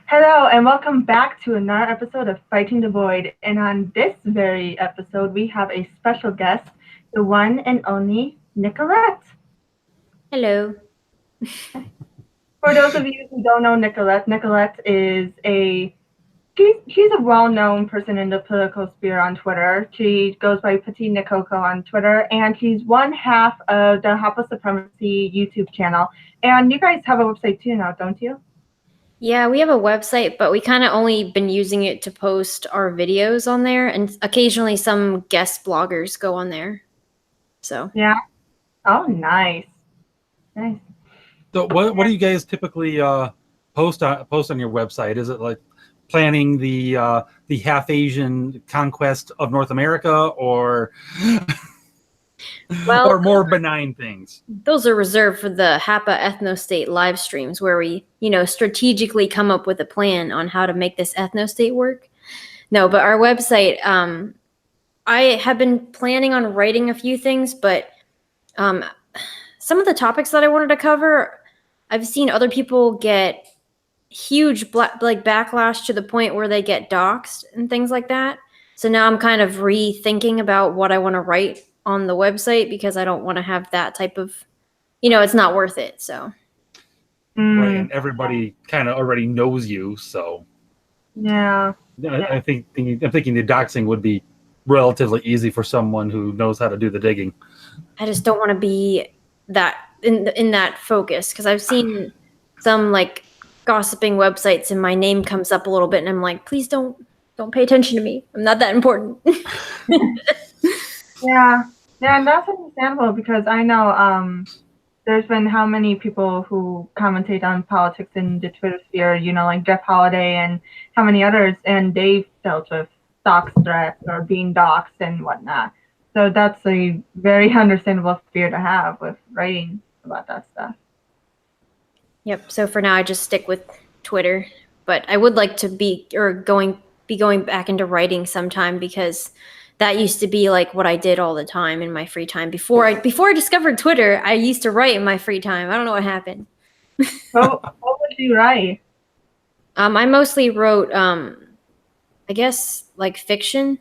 Hello, and welcome back to another episode of Fighting the Void. And on this very episode, we have a special guest, the one and only Nicolette. Hello. For those of you who don't know Nicolette, Nicolette is she's a well-known person in the political sphere on Twitter. She goes by Petit Nicoco on Twitter, and she's one half of the Hapa Supremacy YouTube channel. And you guys have a website too now, don't you? Yeah, we have a website, but we kind of only been using it to post our videos on there, and occasionally some guest bloggers go on there. So Yeah. Oh, nice. Nice. So what do you guys typically post on your website? Is it like planning the half Asian conquest of North America, or well, or more benign things? those are reserved for the Hapa Ethnostate live streams where we, strategically come up with a plan on how to make this ethnostate work. No, but our website, I have been planning on writing a few things, but some of the topics that I wanted to cover, I've seen other people get huge backlash to the point where they get doxxed and things like that. So now I'm kind of rethinking about what I want to write on the website because I don't want to have that type of, it's not worth it. So Right, and everybody kind of already knows you, so Yeah. I'm thinking the doxing would be relatively easy for someone who knows how to do the digging. I just don't want to be that in that focus because I've seen some like gossiping websites and my name comes up a little bit and I'm like, please don't pay attention to me. I'm not that important. Yeah, and that's understandable because I know there's been how many people who commentate on politics in the Twitter sphere, like Jeff Holiday and how many others, and they've dealt with dox threats or being doxxed and whatnot. So that's a very understandable fear to have with writing about that stuff. Yep. So for now, I just stick with Twitter, but I would like to be going back into writing sometime because that used to be like what I did all the time in my free time. Before I discovered Twitter, I used to write in my free time. I don't know what happened. What would you write? I mostly wrote, I guess, like fiction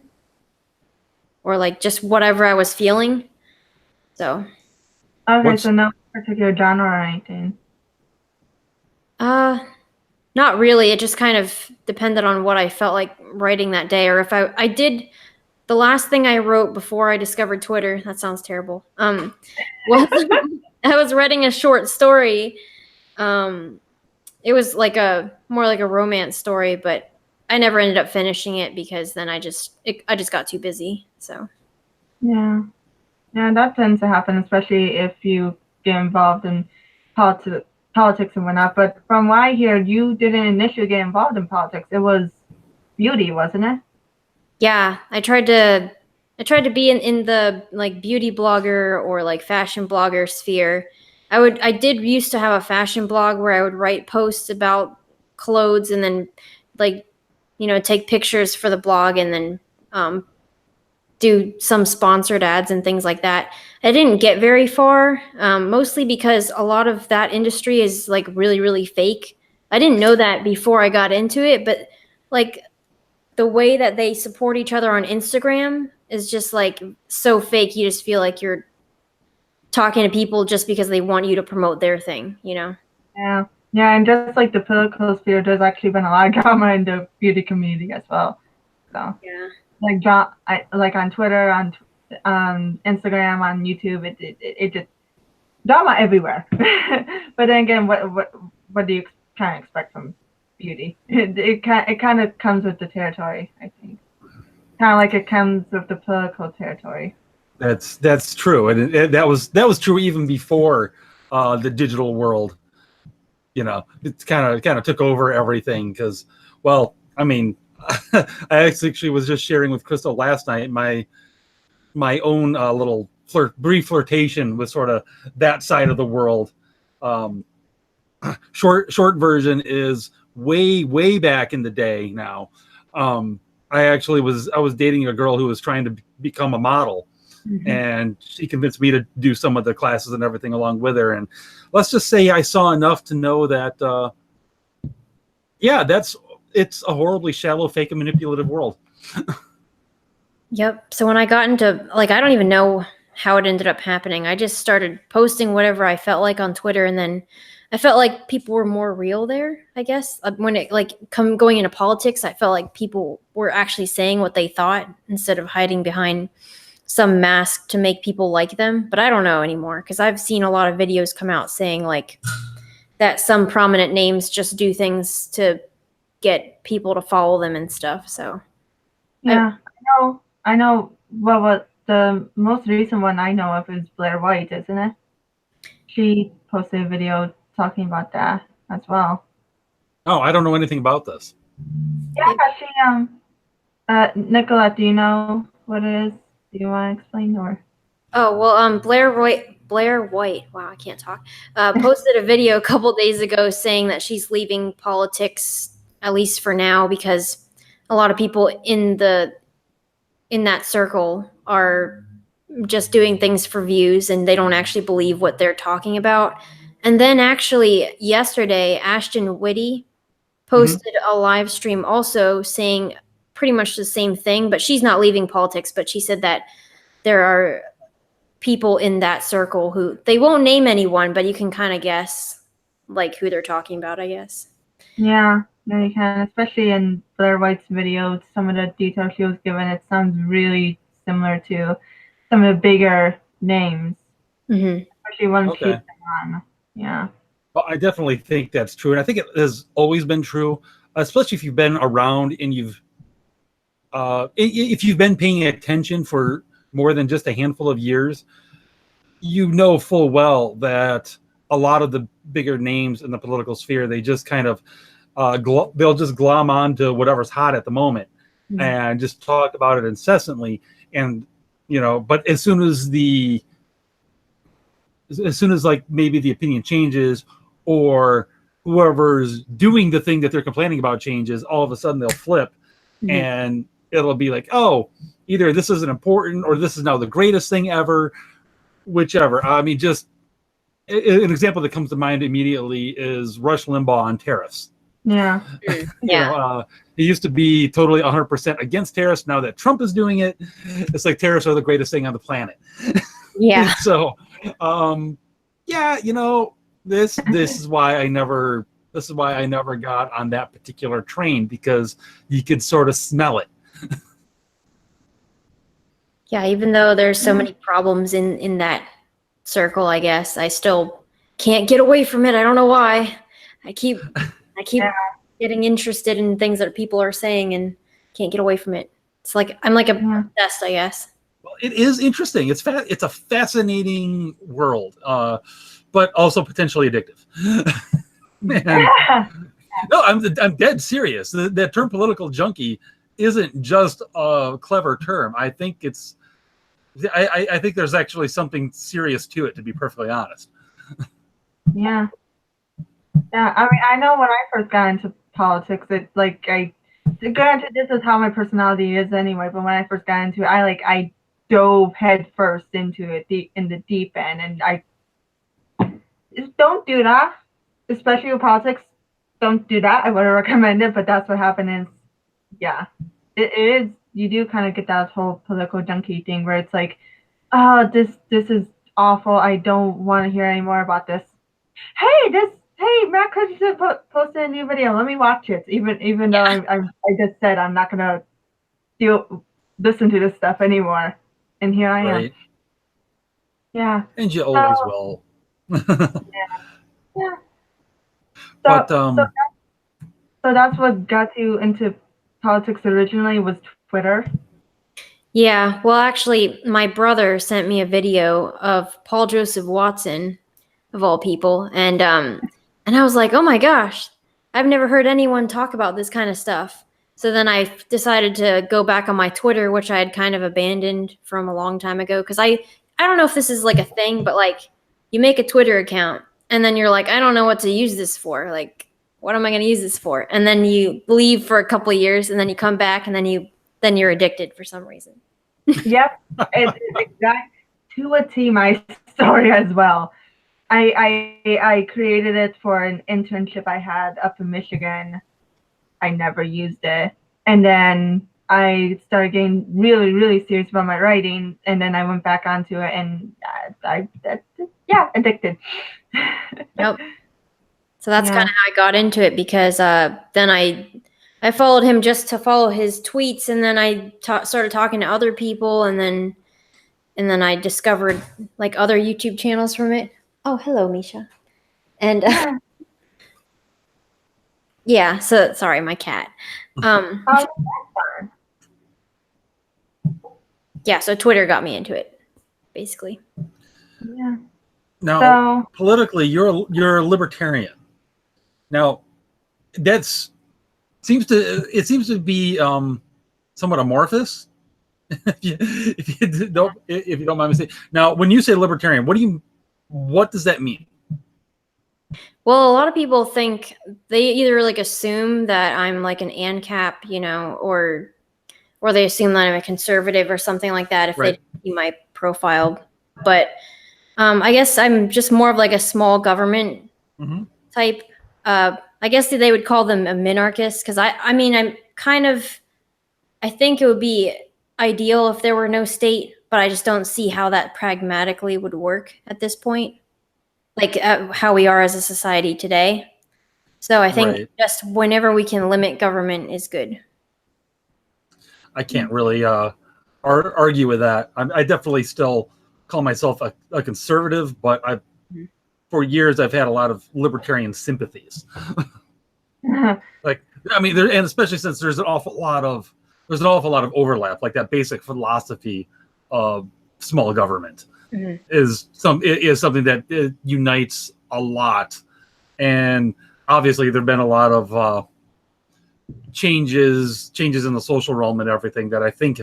or like just whatever I was feeling. So. Okay, so no particular genre or anything. Not really. It just kind of depended on what I felt like writing that day, or if I did. The last thing I wrote before I discovered Twitter, that sounds terrible. Was I was writing a short story. It was like more like a romance story, but I never ended up finishing it because then I just got too busy. So Yeah, that tends to happen, especially if you get involved in politics and whatnot. But from what I hear, you didn't initially get involved in politics. It was beauty, wasn't it? Yeah, I tried to be in the like beauty blogger or like fashion blogger sphere. I did used to have a fashion blog where I would write posts about clothes and then like take pictures for the blog and then do some sponsored ads and things like that. I didn't get very far, mostly because a lot of that industry is like really, really fake. I didn't know that before I got into it, but like the way that they support each other on Instagram is just like so fake. You just feel like you're talking to people just because they want you to promote their thing, Yeah. Yeah, and just like the political sphere, there's actually been a lot of drama in the beauty community as well. So Yeah. like on Twitter, on Instagram, on YouTube, it just drama everywhere. But then again, what do you kind of expect from beauty? It kind of comes with the territory, I think. Kind of like it comes with the political territory. That's true, and that was true even before the digital world. It kind of took over everything because, well, I mean, I actually was just sharing with Crystal last night my own little brief flirtation with sort of that side of the world. Short version is way back in the day now. I was dating a girl who was trying to become a model. Mm-hmm. And she convinced me to do some of the classes and everything along with her. And let's just say I saw enough to know that Yeah, it's a horribly shallow, fake, and manipulative world. Yep. So when I got into, like, I don't even know how it ended up happening. I just started posting whatever I felt like on Twitter, and then I felt like people were more real there, I guess. When it like going into politics, I felt like people were actually saying what they thought instead of hiding behind some mask to make people like them. But I don't know anymore, because I've seen a lot of videos come out saying like that some prominent names just do things to get people to follow them and stuff. So Yeah, I know. Well, what the most recent one I know of is Blair White, isn't it? She posted a video talking about that as well. Oh, I don't know anything about this. Yeah, she Nicolette, do you know what it is? Do you want to explain or? Oh, well, Blair White, wow, I can't talk, posted a video a couple days ago saying that she's leaving politics, at least for now, because a lot of people in that circle are just doing things for views and they don't actually believe what they're talking about. And then actually yesterday, Ashton Whitty posted a live stream also saying pretty much the same thing, but she's not leaving politics, but she said that there are people in that circle who they won't name anyone, but you can kind of guess like who they're talking about, I guess. Yeah, you can, especially in Blair White's video, some of the details she was given, it sounds really similar to some of the bigger names, especially once she's Okay. on. Yeah. Well, I definitely think that's true, and I think it has always been true, especially if you've been around and if you've been paying attention for more than just a handful of years. You know full well that a lot of the bigger names in the political sphere, they just kind of they'll just glom on to whatever's hot at the moment and just talk about it incessantly. And but as soon as like maybe the opinion changes, or whoever's doing the thing that they're complaining about changes, all of a sudden they'll flip and it'll be like, oh, either this isn't important or this is now the greatest thing ever, whichever. I mean, just an example that comes to mind immediately is Rush Limbaugh on tariffs. Yeah. He used to be totally 100% against tariffs. Now that Trump is doing it, it's like tariffs are the greatest thing on the planet. Yeah. So, this is why I never got on that particular train, because you could sort of smell it. Yeah, even though there's so many problems in that circle, I guess I still can't get away from it. I don't know why. I keep getting interested in things that people are saying and can't get away from it. It's like I'm like obsessed, I guess. Well, it is interesting. It's a fascinating world, but also potentially addictive. No, I'm dead serious. That term "political junkie" isn't just a clever term. I think I think there's actually something serious to it, to be perfectly honest. Yeah. I mean, I know when I first got into politics, it like granted, this is how my personality is anyway. But when I first got into it, I dove head first into it, in the deep end, and I just don't do that, especially with politics. Don't do that. I wouldn't recommend it, but that's what happened. Is it is. You do kind of get that whole political junkie thing where it's like, oh, this is awful. I don't want to hear any more about this. Hey, Matt Christensen posted a new video. Let me watch it. Even though I just said I'm not gonna listen to this stuff anymore, and here I am. Yeah. And you always will. Yeah. So that's what got you into politics originally, was Twitter. Yeah, well, actually, my brother sent me a video of Paul Joseph Watson, of all people, and I was like, oh my gosh, I've never heard anyone talk about this kind of stuff. So then I decided to go back on my Twitter, which I had kind of abandoned from a long time ago, because I don't know if this is like a thing, but like you make a Twitter account and then you're like, I don't know what to use this for. Like, what am I going to use this for? And then you leave for a couple of years, and then you come back, and then you're addicted for some reason. Yep, it's exact to a T my story as well. I created it for an internship I had up in Michigan, I never used it. And then I started getting really, really serious about my writing, and then I went back onto it, and addicted. Yep. So that's Yeah. kind of how I got into it, because then I followed him just to follow his tweets, and then I started talking to other people, and then I discovered like other YouTube channels from it. Oh, hello, Misha. And yeah, so sorry, my cat. Yeah, so Twitter got me into it, basically. Yeah. Now, politically, you're a libertarian. Now, it seems to be somewhat amorphous. if you don't mind me saying. Now, when you say libertarian, what does that mean? Well, a lot of people think, they either like assume that I'm like an ANCAP, or they assume that I'm a conservative or something like that if they see my profile. But I guess I'm just more of like a small government type. I guess they would call them a minarchist, because I'm kind of, I think it would be ideal if there were no state, but I just don't see how that pragmatically would work at this point, like how we are as a society today. So I think just whenever we can limit government is good. I can't really argue with that. I definitely still call myself a conservative, but for years I've had a lot of libertarian sympathies. Like, I mean, and especially since there's an awful lot of overlap, like that basic philosophy of small government is something that unites a lot. And obviously there've been a lot of changes in the social realm and everything that I think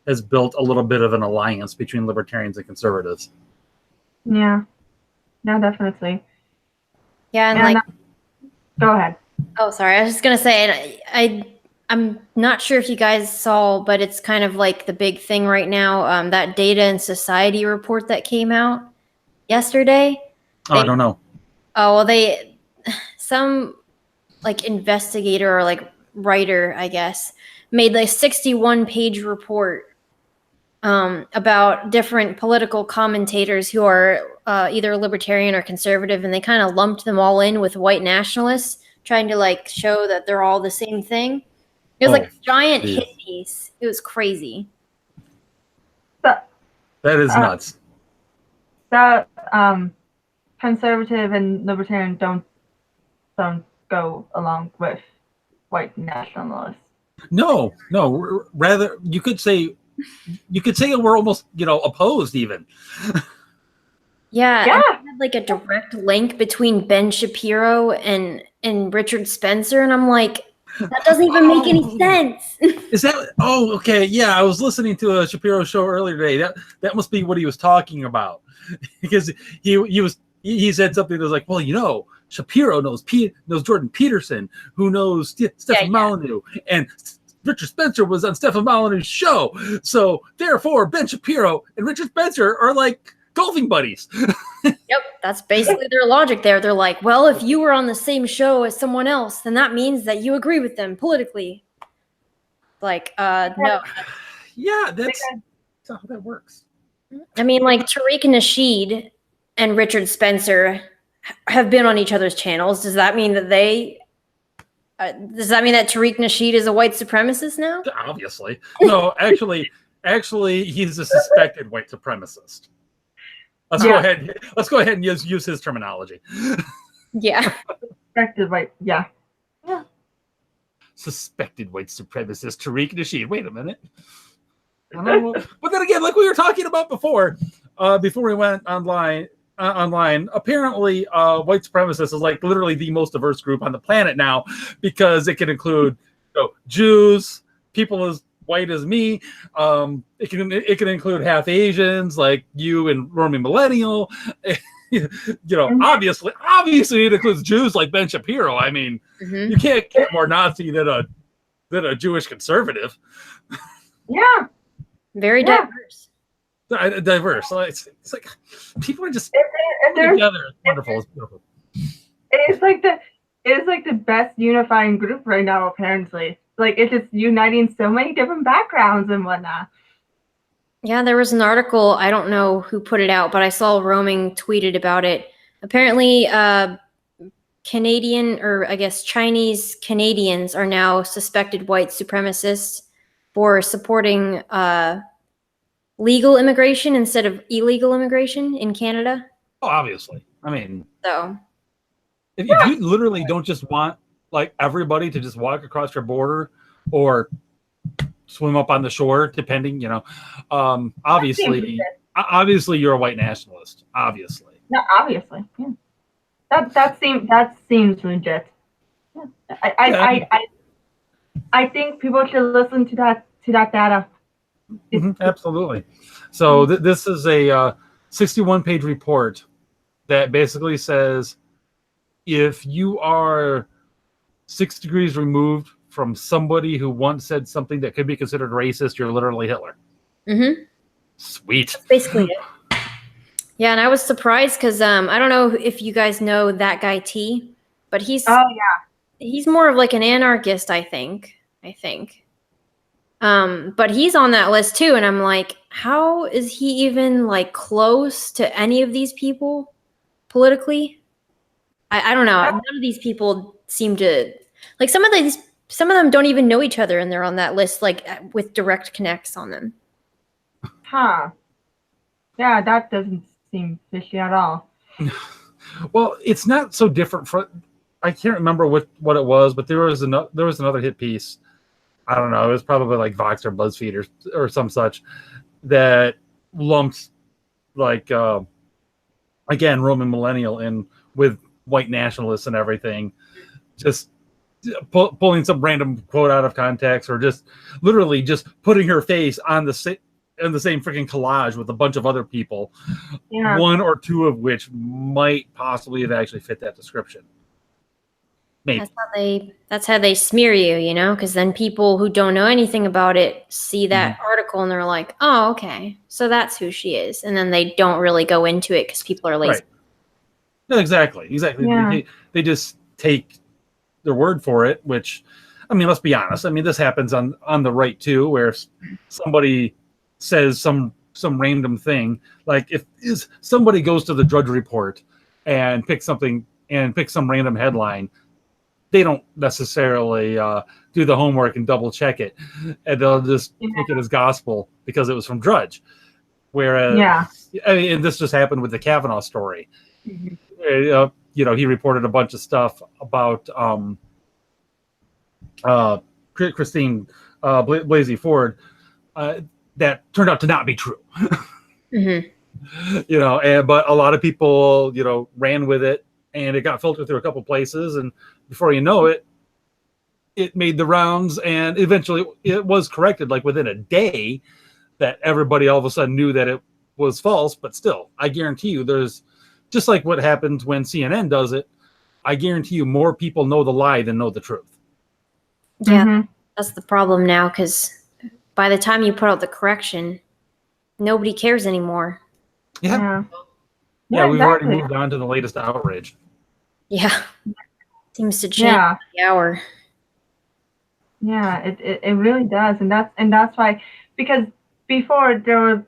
has built a little bit of an alliance between libertarians and conservatives. Yeah, definitely. Yeah, and go ahead. Oh, sorry. I was just gonna say, I'm not sure if you guys saw, but it's kind of like the big thing right now. That Data and Society report that came out yesterday. I don't know. Oh, well, some like investigator or like writer, I guess, made like 61-page report about different political commentators who are either libertarian or conservative, and they kind of lumped them all in with white nationalists, trying to like show that they're all the same thing. It was like a giant hit piece. It was crazy. That is nuts. That conservative and libertarian don't go along with white nationalists. No. Rather, you could say we're almost opposed even. Yeah. I had like a direct link between Ben Shapiro and Richard Spencer, and I'm like, that doesn't even make any sense. Is that? Oh, okay. Yeah, I was listening to a Shapiro show earlier today. That must be what he was talking about, because he said something that was like, well, Shapiro knows Jordan Peterson, who knows Stefan Molyneux, and Richard Spencer was on Stefan Molyneux's show. So therefore, Ben Shapiro and Richard Spencer are like golfing buddies. Yep, that's basically their logic there. They're like, well, if you were on the same show as someone else, then that means that you agree with them politically. Like, no. Yeah, that's how that works. I mean, like Tariq Nasheed and Richard Spencer have been on each other's channels. Does that mean that Tariq Nasheed is a white supremacist now? Obviously. No, actually, he's a suspected white supremacist. Let's go ahead and use his terminology. Yeah. Suspected white. Yeah. Suspected white supremacist Tariq Nasheed. Wait a minute. But then again, like we were talking about before we went online, apparently white supremacists is like literally the most diverse group on the planet now, because it can include Jews, people as white as me. It can include half Asians like you and Romy Millennial. Obviously it includes Jews like Ben Shapiro. I mean, you can't get more Nazi than a Jewish conservative. Yeah. Very diverse. Diverse. It's like people are just together. It's wonderful. It's beautiful. It's like is like the best unifying group right now, apparently. Like it's just uniting so many different backgrounds and whatnot. Yeah, there was an article, I don't know who put it out, but I saw Roaming tweeted about it. Apparently, Canadian, or I guess Chinese Canadians, are now suspected white supremacists for supporting legal immigration instead of illegal immigration in Canada. Oh, obviously. I mean, So, if you literally don't just want like everybody to just walk across your border or swim up on the shore, depending, obviously you're a white nationalist. Obviously. No, obviously. Yeah. That seems legit. Yeah. I think people should listen to that data. Absolutely. So this is a 61-page report that basically says if you are 6 degrees removed from somebody who once said something that could be considered racist, you're literally Hitler. Mm-hmm. Sweet. That's basically it. Yeah, and I was surprised because I don't know if you guys know that guy T, but he's more of like an anarchist, I think. But he's on that list too, and I'm like, how is he even like close to any of these people politically? I don't know. None of these people seem to like some of them don't even know each other, and they're on that list like with direct connects on them. Huh. Yeah, that doesn't seem fishy at all. Well, it's not so different from. I can't remember what it was, but there was another hit piece. I don't know. It was probably like Vox or BuzzFeed or some such that lumped like again Roman millennial in with white nationalists and everything, just pulling some random quote out of context or just literally just putting her face on the same freaking collage with a bunch of other people, one or two of which might possibly have actually fit that description. Maybe. That's how they smear you, because then people who don't know anything about it see that article and they're like, oh, okay, so that's who she is. And then they don't really go into it because people are lazy. Right. No, exactly. Yeah. They just take their word for it, which, I mean, let's be honest. I mean, this happens on the right too, where if somebody says some random thing, like if somebody goes to the Drudge Report and picks some random headline, they don't necessarily do the homework and double check it, and they'll just take it as gospel because it was from Drudge. Whereas, I mean, and this just happened with the Kavanaugh story. Mm-hmm. He reported a bunch of stuff about Christine Blasey Ford that turned out to not be true. Mm-hmm. But a lot of people, ran with it, and it got filtered through a couple places, and before you know it, it made the rounds, and eventually it was corrected, like within a day, that everybody all of a sudden knew that it was false. But still, I guarantee you, there's just like what happens when CNN does it. I guarantee you, more people know the lie than know the truth. Yeah, That's the problem now, because by the time you put out the correction, nobody cares anymore. Yeah, we've already moved on to the latest outrage. Yeah. Seems to change the hour. Yeah, it really does, and that's why, because before there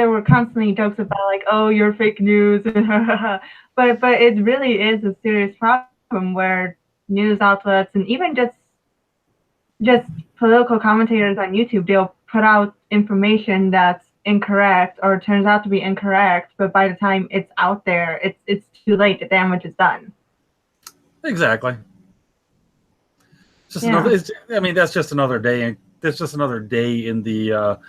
were constantly jokes about like, oh, you're fake news, but it really is a serious problem where news outlets and even just political commentators on YouTube, they'll put out information that's incorrect or turns out to be incorrect, but by the time it's out there, it's too late. The damage is done. Exactly. That's just another day. It's just another day in the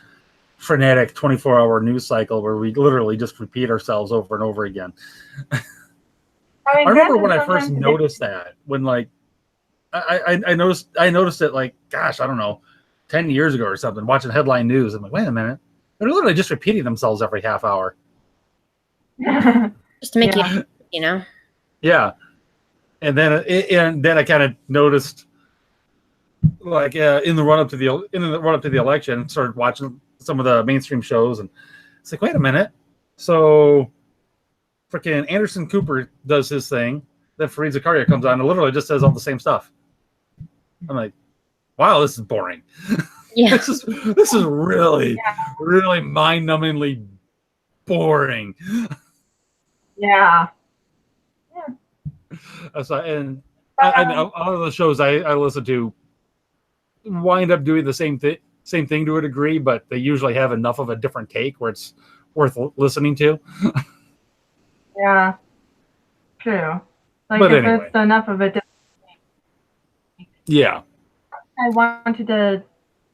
frenetic 24-hour news cycle where we literally just repeat ourselves over and over again. I remember when I first noticed that, when like I noticed it like, gosh, I don't know, 10 years ago or something, watching headline news. I'm like, wait a minute, they're literally just repeating themselves every half hour. Just to make you. Yeah. And then I kind of noticed, like in the run up to the election, started watching some of the mainstream shows, and it's like, wait a minute. So, freaking Anderson Cooper does his thing, then Fareed Zakaria comes on and literally just says all the same stuff. I'm like, wow, this is boring. Yeah. This is really, really mind-numbingly boring. Yeah. And a lot of the shows I listen to wind up doing the same thing to a degree, but they usually have enough of a different take where it's worth listening to. Yeah. True. Like But if anyway. it's enough of a Yeah. I wanted to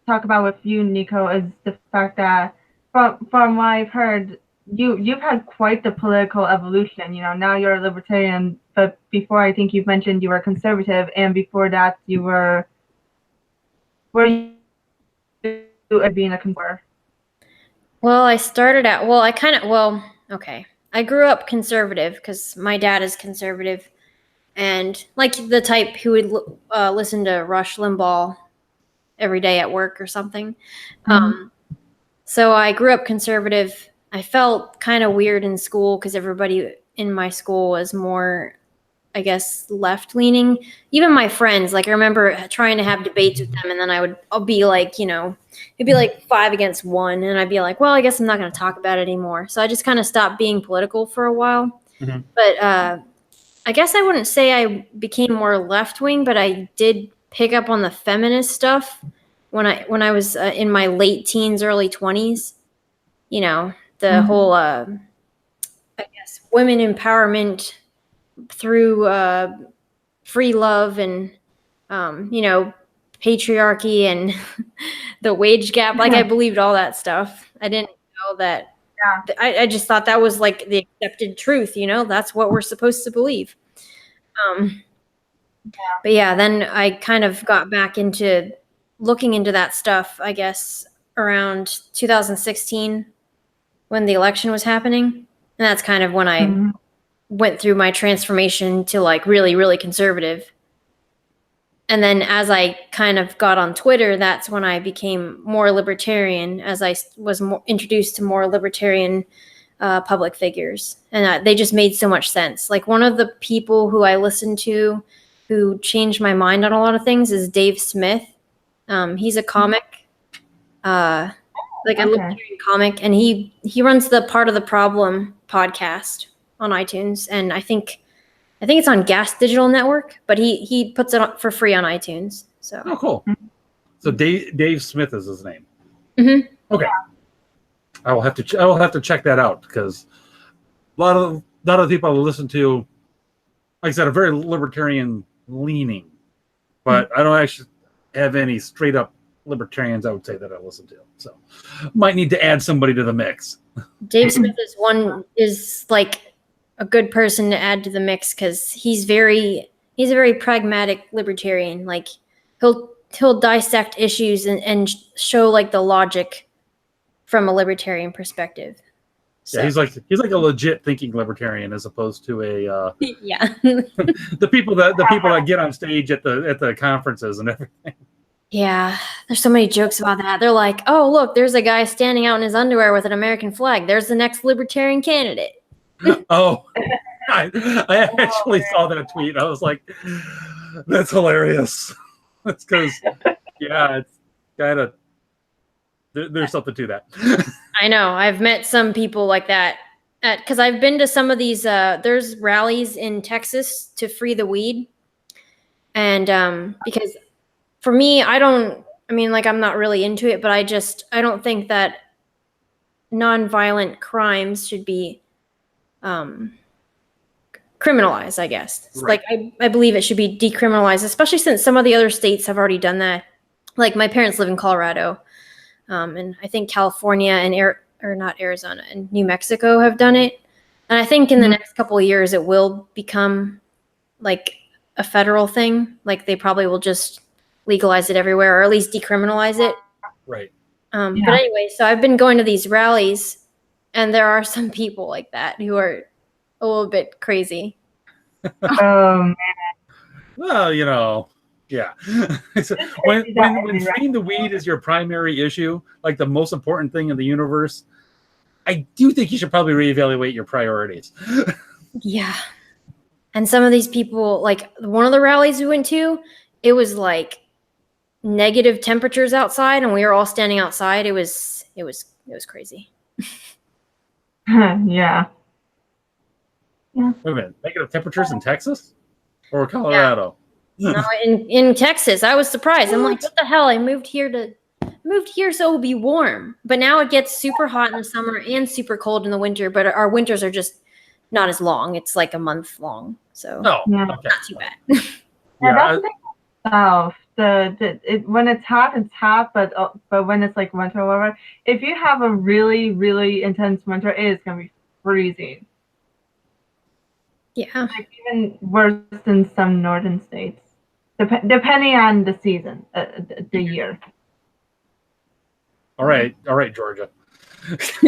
talk about with you, Nico, is the fact that from what I've heard, you've had quite the political evolution. You know, now you're a libertarian, but before I think you've mentioned you were conservative, and before that you were you being a conservative? Well, I started out. Well, okay. I grew up conservative because my dad is conservative, and like the type who would listen to Rush Limbaugh every day at work or something. So I grew up conservative. I felt kind of weird in school because everybody in my school was more, I guess, left leaning. Even my friends, like I remember trying to have debates with them, and then I'll be like, it'd be like 5 against 1, and I'd be like, well, I guess I'm not going to talk about it anymore. So I just kind of stopped being political for a while. Mm-hmm. But I guess I wouldn't say I became more left wing, but I did pick up on the feminist stuff when I was in my late teens, early 20s. The whole, I guess, women empowerment through free love and patriarchy and the wage gap. Like I believed all that stuff. I didn't know that. I just thought that was like the accepted truth. That's what we're supposed to believe. But yeah, then I kind of got back into looking into that stuff, I guess, around 2016 when the election was happening. And that's kind of when I went through my transformation to like really, really conservative. And then as I kind of got on Twitter, that's when I became more libertarian, as I was introduced to more libertarian public figures. And they just made so much sense. Like one of the people who I listened to who changed my mind on a lot of things is Dave Smith. He's a comic, like a libertarian comic, and he runs the Part of the Problem podcast on iTunes. And I think it's on Gas Digital Network, but he puts it up for free on iTunes. So cool. So Dave Smith is his name. Mm-hmm. Okay. I will have to check that out because a lot of the people I listen to, like I said, are very libertarian leaning, but I don't actually have any straight up libertarians I would say that I listen to. So might need to add somebody to the mix. Dave Smith is like a good person to add to the mix because he's a very pragmatic libertarian. Like he'll dissect issues and show like the logic from a libertarian perspective. So. Yeah, he's like a legit thinking libertarian as opposed to a yeah. the people that get on stage at the conferences and everything. Yeah, there's so many jokes about that. They're like, "Oh, look, there's a guy standing out in his underwear with an American flag. There's the next libertarian candidate." Oh, I actually saw that tweet. I was like, "That's hilarious." That's because, yeah, it's kind of there's something to that. I know. I've met some people like that because I've been to some of these. There's rallies in Texas to free the weed, and because for me, I'm not really into it, but I don't think that nonviolent crimes should be criminalized, I guess. Right. Like I believe it should be decriminalized, especially since some of the other states have already done that. Like my parents live in Colorado, and I think California and not Arizona and New Mexico have done it. And I think in the next couple of years it will become like a federal thing. Like they probably will just legalize it everywhere, or at least decriminalize it. Right. But anyway, so I've been going to these rallies, and there are some people like that who are a little bit crazy. Man. Well, yeah. when freeing the weed is your primary issue, like the most important thing in the universe, I do think you should probably reevaluate your priorities. Yeah. And some of these people, like one of the rallies we went to, it was like negative temperatures outside, and we were all standing outside. It was crazy. Yeah. Wait a minute, negative temperatures in Texas or Colorado? No, in Texas, I was surprised. I'm like, what the hell? I moved here so it would be warm. But now it gets super hot in the summer and super cold in the winter. But our winters are just not as long. It's like a month long, so Oh, Yeah. okay. not too bad. Yeah, Yeah, that's the thing with South. When it's hot, but when it's like winter or whatever, if you have a really, really intense winter, it is gonna be freezing. Yeah. Like even worse than some northern states, depending on the season, the year. all right, Georgia. just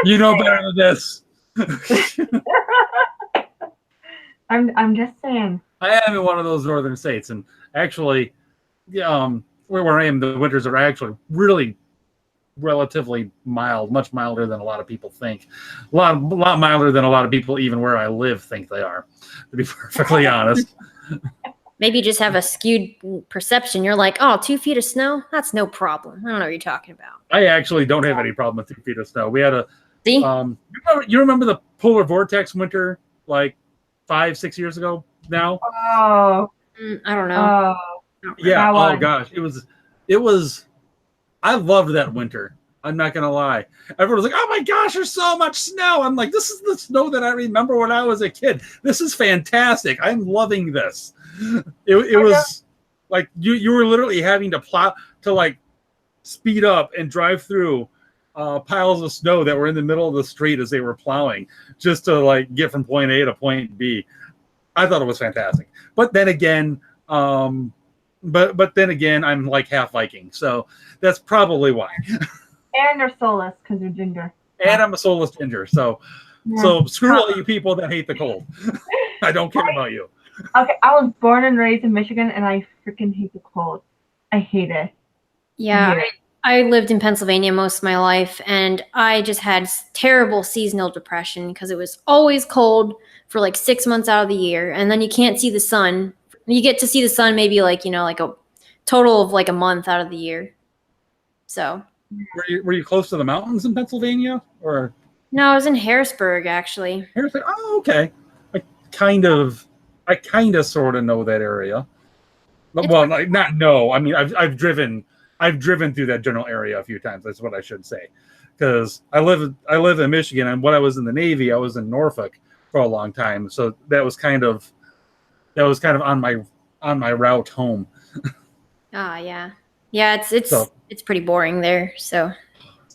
You know better than this. I'm just saying. I am in one of those northern states, and actually, where I am, the winters are actually really relatively mild, much milder than a lot of people think. A lot milder than a lot of people, even where I live, think they are. To be perfectly honest. Maybe you just have a skewed perception. You're like, oh, 2 feet of snow? That's no problem. I don't know what you're talking about. I actually don't have any problem with 2 feet of snow. We had a See? you remember the polar vortex winter like 5-6 years ago now? Oh, I don't know. Yeah. that Oh one. gosh, it was. I loved that winter. I'm not gonna lie. Everyone was like, "Oh my gosh, there's so much snow." I'm like, "This is the snow that I remember when I was a kid. This is fantastic. I'm loving this." It was like you were literally having to plow to like speed up and drive through piles of snow that were in the middle of the street as they were plowing just to like get from point A to point B. I thought it was fantastic. But then again, I'm like half Viking, so that's probably why. And you're soulless because you're ginger. And I'm a soulless ginger, so screw all you people that hate the cold. I don't care about you. Okay, I was born and raised in Michigan, and I freaking hate the cold. I hate it. Yeah, I lived in Pennsylvania most of my life, and I just had terrible seasonal depression because it was always cold for like 6 months out of the year, and then you can't see the sun. You get to see the sun maybe like like a total of like a month out of the year. So Were you close to the mountains in Pennsylvania, or? no, I was in Harrisburg actually. Harrisburg? Oh, okay. I kind of sort of know that area. Well, not know. I mean, I've driven through that general area a few times. That's what I should say, because I live in Michigan, and when I was in the Navy, I was in Norfolk for a long time. So that was kind of on my route home. Ah, yeah. It's pretty boring there, so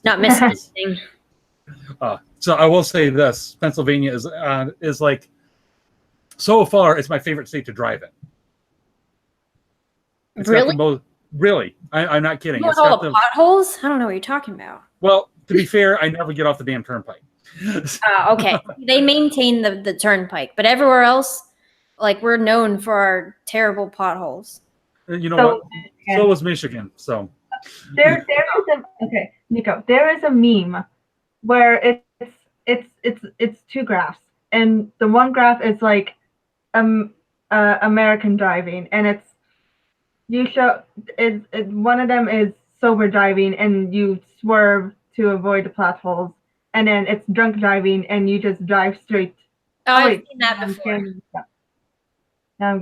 not missing anything. So I will say this: Pennsylvania is like, so far, it's my favorite state to drive in. It's Really? Really, I'm not kidding. With all the potholes? I don't know what you're talking about. Well, to be fair, I never get off the damn turnpike. Okay. They maintain the turnpike, but everywhere else, like we're known for our terrible potholes. You know what? So was Michigan. So there is Nico. There is a meme where it's two graphs, and the one graph is like American driving, and it's one of them is sober driving, and you swerve to avoid the potholes, and then it's drunk driving, and you just drive straight. I've seen that before. I'm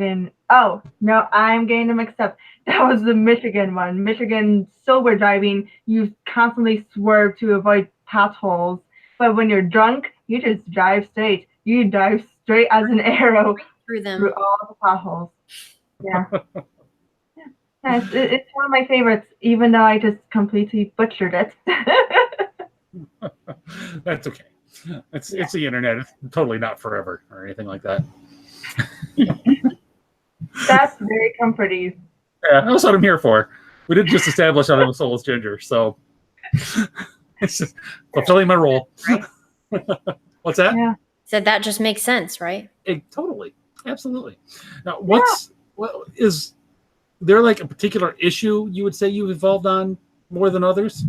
getting them mixed up. That was the Michigan one. Michigan sober driving, you constantly swerve to avoid potholes, but when you're drunk, you just drive straight. You drive straight as an arrow through all the potholes. Yeah. It's one of my favorites, even though I just completely butchered it. That's okay. It's the internet. It's totally not forever or anything like that. That's very comforting. Yeah, that's what I'm here for. We did just establish that I'm a soulless ginger, so it's just fulfilling my role. What's that? Yeah. Said that just makes sense, right? Totally, absolutely. Now, is there like a particular issue you would say you've evolved on more than others?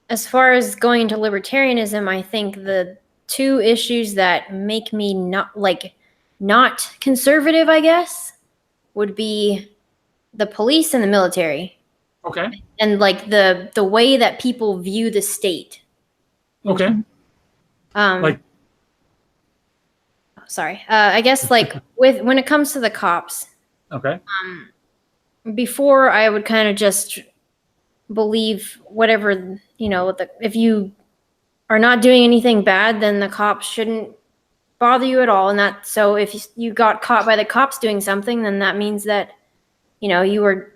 As far as going into libertarianism, I think the two issues that make me not conservative, I guess, would be the police and the military, Okay. and like the way that people view the state. Okay. Like, sorry. I guess like when it comes to the cops, okay. before I would kind of just believe whatever, if you are not doing anything bad, then the cops shouldn't bother you at all. And that, so if you got caught by the cops doing something, then that means that, you were,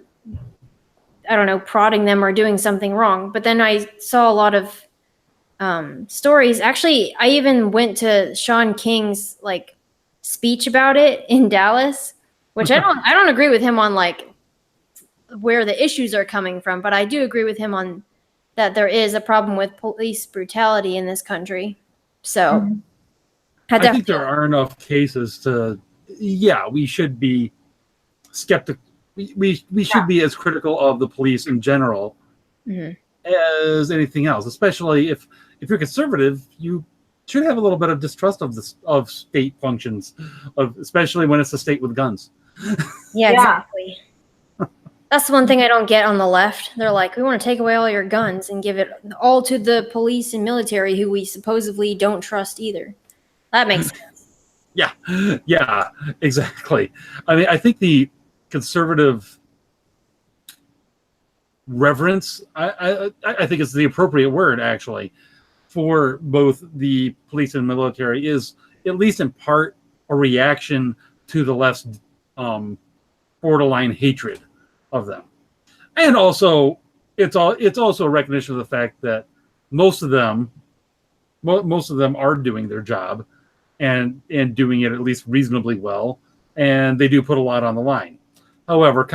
I don't know, prodding them or doing something wrong. But then I saw a lot of stories. Actually, I even went to Sean King's like speech about it in Dallas, which I don't agree with him on like where the issues are coming from, but I do agree with him on that there is a problem with police brutality in this country. So I think there are enough cases to, we should be skeptical. We should be as critical of the police in general as anything else, especially if you're conservative, you should have a little bit of distrust of state functions, especially when it's a state with guns. Yeah, exactly. That's the one thing I don't get on the left. They're like, we want to take away all your guns and give it all to the police and military, who we supposedly don't trust either. That makes sense. Yeah, exactly. I mean, I think the conservative reverence, I think it's the appropriate word, actually, for both the police and military, is at least in part a reaction to the left's borderline hatred of them. And also, it's also a recognition of the fact that most of them are doing their job and doing it at least reasonably well, and they do put a lot on the line. However,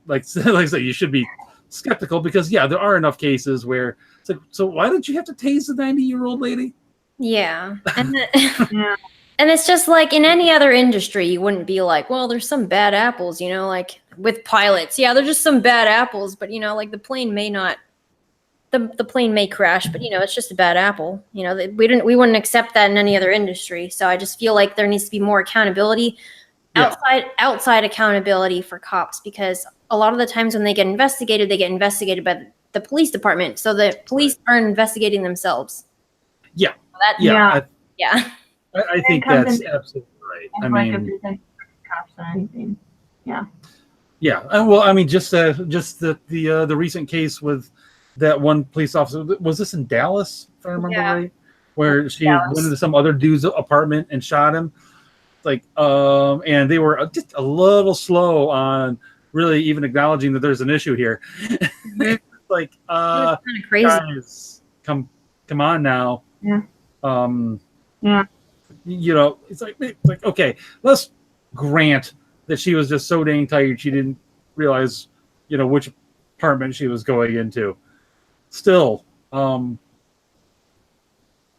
like I said, you should be skeptical, because there are enough cases where it's like, so why don't you have to tase the 90-year-old lady? Yeah. And and it's just like in any other industry, you wouldn't be like, well, there's some bad apples, like with pilots. Yeah, there's just some bad apples, but like the plane may not, the plane may crash, but it's just a bad apple. We wouldn't accept that in any other industry. So I just feel like there needs to be more accountability, outside accountability for cops, because a lot of the times when they get investigated by the police department. So the police are investigating themselves. Yeah. I think that's absolutely right. I mean, cops or anything. Yeah. Well, I mean, just the recent case with that one police officer. Was this in Dallas, if I remember right? Where she went into some other dude's apartment and shot him. Like, and they were just a little slow on really even acknowledging that there's an issue here. Like, kind of crazy. Guys, come on now. Yeah. It's like okay, let's grant that she was just so dang tired she didn't realize, which apartment she was going into. Still,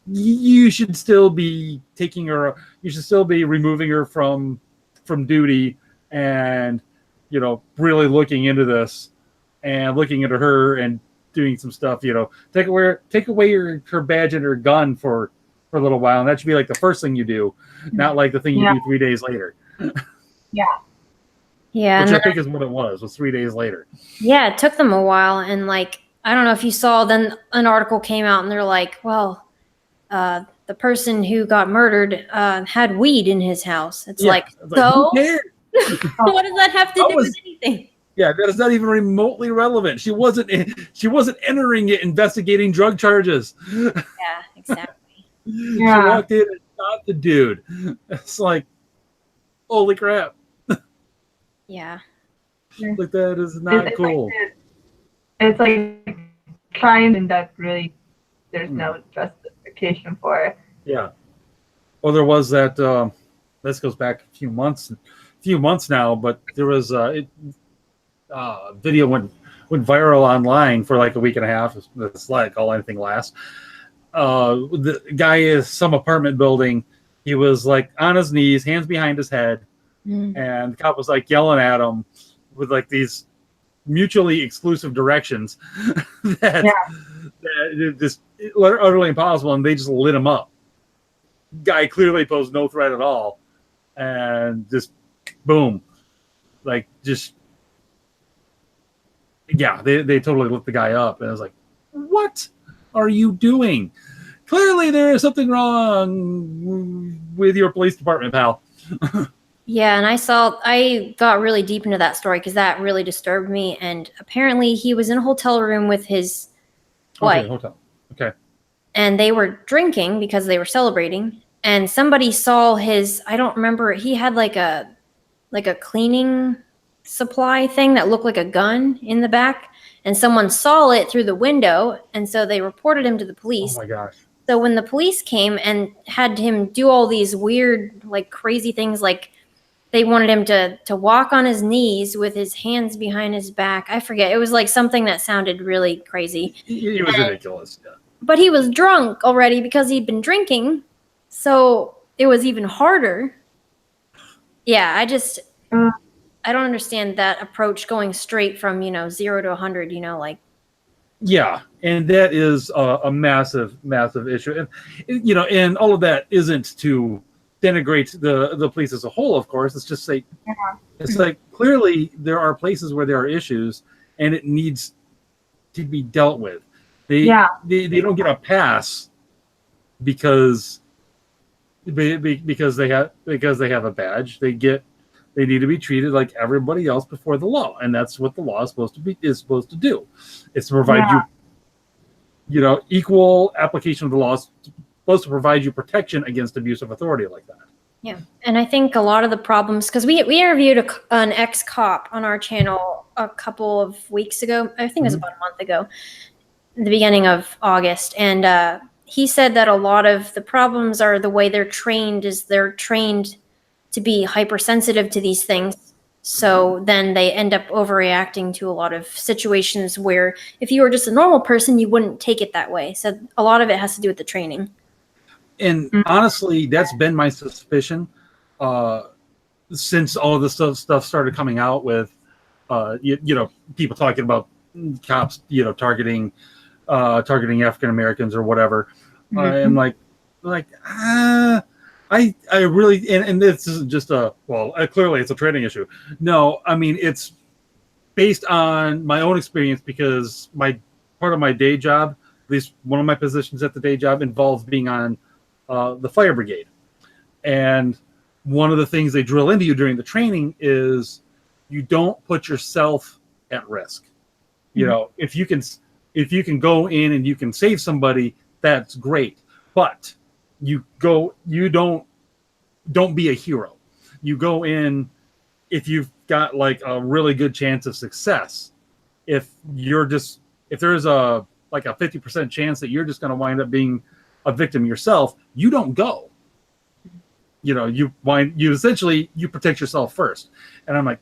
you should still be taking her. You should still be removing her from duty, and really looking into this and looking into her and doing some stuff. Take away her badge and her gun for a little while, and that should be like the first thing you do, not like the thing you do 3 days later. Yeah. Yeah. Which I think is what it was 3 days later. Yeah, it took them a while, and like, I don't know if you saw, then an article came out and they're like, well, the person who got murdered had weed in his house. It's like, so who cares? What does that have to do with anything? Yeah, that is not even remotely relevant. She wasn't entering it investigating drug charges. Yeah, exactly. She walked in and shot the dude. It's like, holy crap. Yeah. Like, that is not cool. It's like trying, and that really, there's no justification for it. Yeah. Well, there was that. This goes back a few months now, but there was video went viral online for like a week and a half. It's like all anything lasts. The guy is some apartment building. He was like on his knees, hands behind his head, and the cop was like yelling at him with like these mutually exclusive directions that just utterly impossible, and they just lit him up. guy clearly posed no threat at all, and just boom, like just yeah, they totally lit the guy up, and I was like, what are you doing? Clearly there is something wrong with your police department, pal. Yeah, and I got really deep into that story because that really disturbed me. And apparently, he was in a hotel room with his wife, Okay, hotel. Okay. and they were drinking because they were celebrating. And somebody saw his, I don't remember, he had like a cleaning supply thing that looked like a gun in the back, and someone saw it through the window, and so they reported him to the Oh police. my gosh. So when the police came and had him do all these weird, like crazy things, like they wanted him to walk on his knees with his hands behind his back. I forget. It was like something that sounded really crazy. It was ridiculous. Yeah. But he was drunk already because he'd been drinking. So it was even harder. Yeah, I don't understand that approach going straight from, 0 to 100, like. Yeah, and that is a massive, massive issue, and and all of that isn't to denigrate the police as a whole. Of course, it's just say it's like clearly there are places where there are issues, and it needs to be dealt with. They don't get a pass because they have a badge. They need to be treated like everybody else before the law, and that's what the law is supposed to do. It's to provide you, equal application of the law. Is supposed to provide you protection against abuse of authority like that. Yeah, and I think a lot of the problems, because we interviewed an ex-cop on our channel a couple of weeks ago. I think it was about a month ago, the beginning of August, and he said that a lot of the problems are the way they're trained. Is they're trained to be hypersensitive to these things. So then they end up overreacting to a lot of situations where if you were just a normal person, you wouldn't take it that way. So a lot of it has to do with the training. And honestly, that's been my suspicion since all of this stuff started coming out with, people talking about cops, targeting African Americans or whatever. I'm like, I really, and this isn't just clearly it's a training issue. No, I mean, it's based on my own experience because part of my day job, at least one of my positions at the day job, involves being on the fire brigade. And one of the things they drill into you during the training is you don't put yourself at risk. If you can go in and you can save somebody, that's great. But don't be a hero. You go in if you've got like a really good chance of success. If there's a 50% chance that you're just going to wind up being a victim yourself, you don't go. You essentially protect yourself first. And I'm like,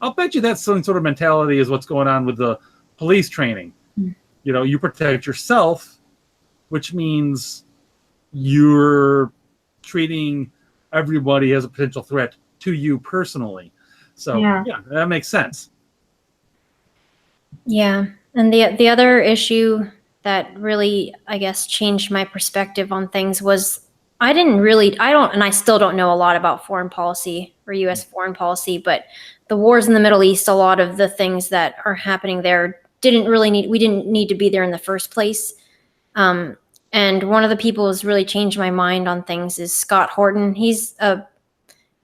I'll bet you that's some sort of mentality is what's going on with the police training. You protect yourself, which means you're treating everybody as a potential threat to you personally. So yeah, that makes sense. Yeah. And the other issue that really, I guess, changed my perspective on things was I still don't know a lot about foreign policy or U.S. foreign policy, but the wars in the Middle East, a lot of the things that are happening there we didn't need to be there in the first place. And one of the people who's really changed my mind on things is Scott Horton. He's a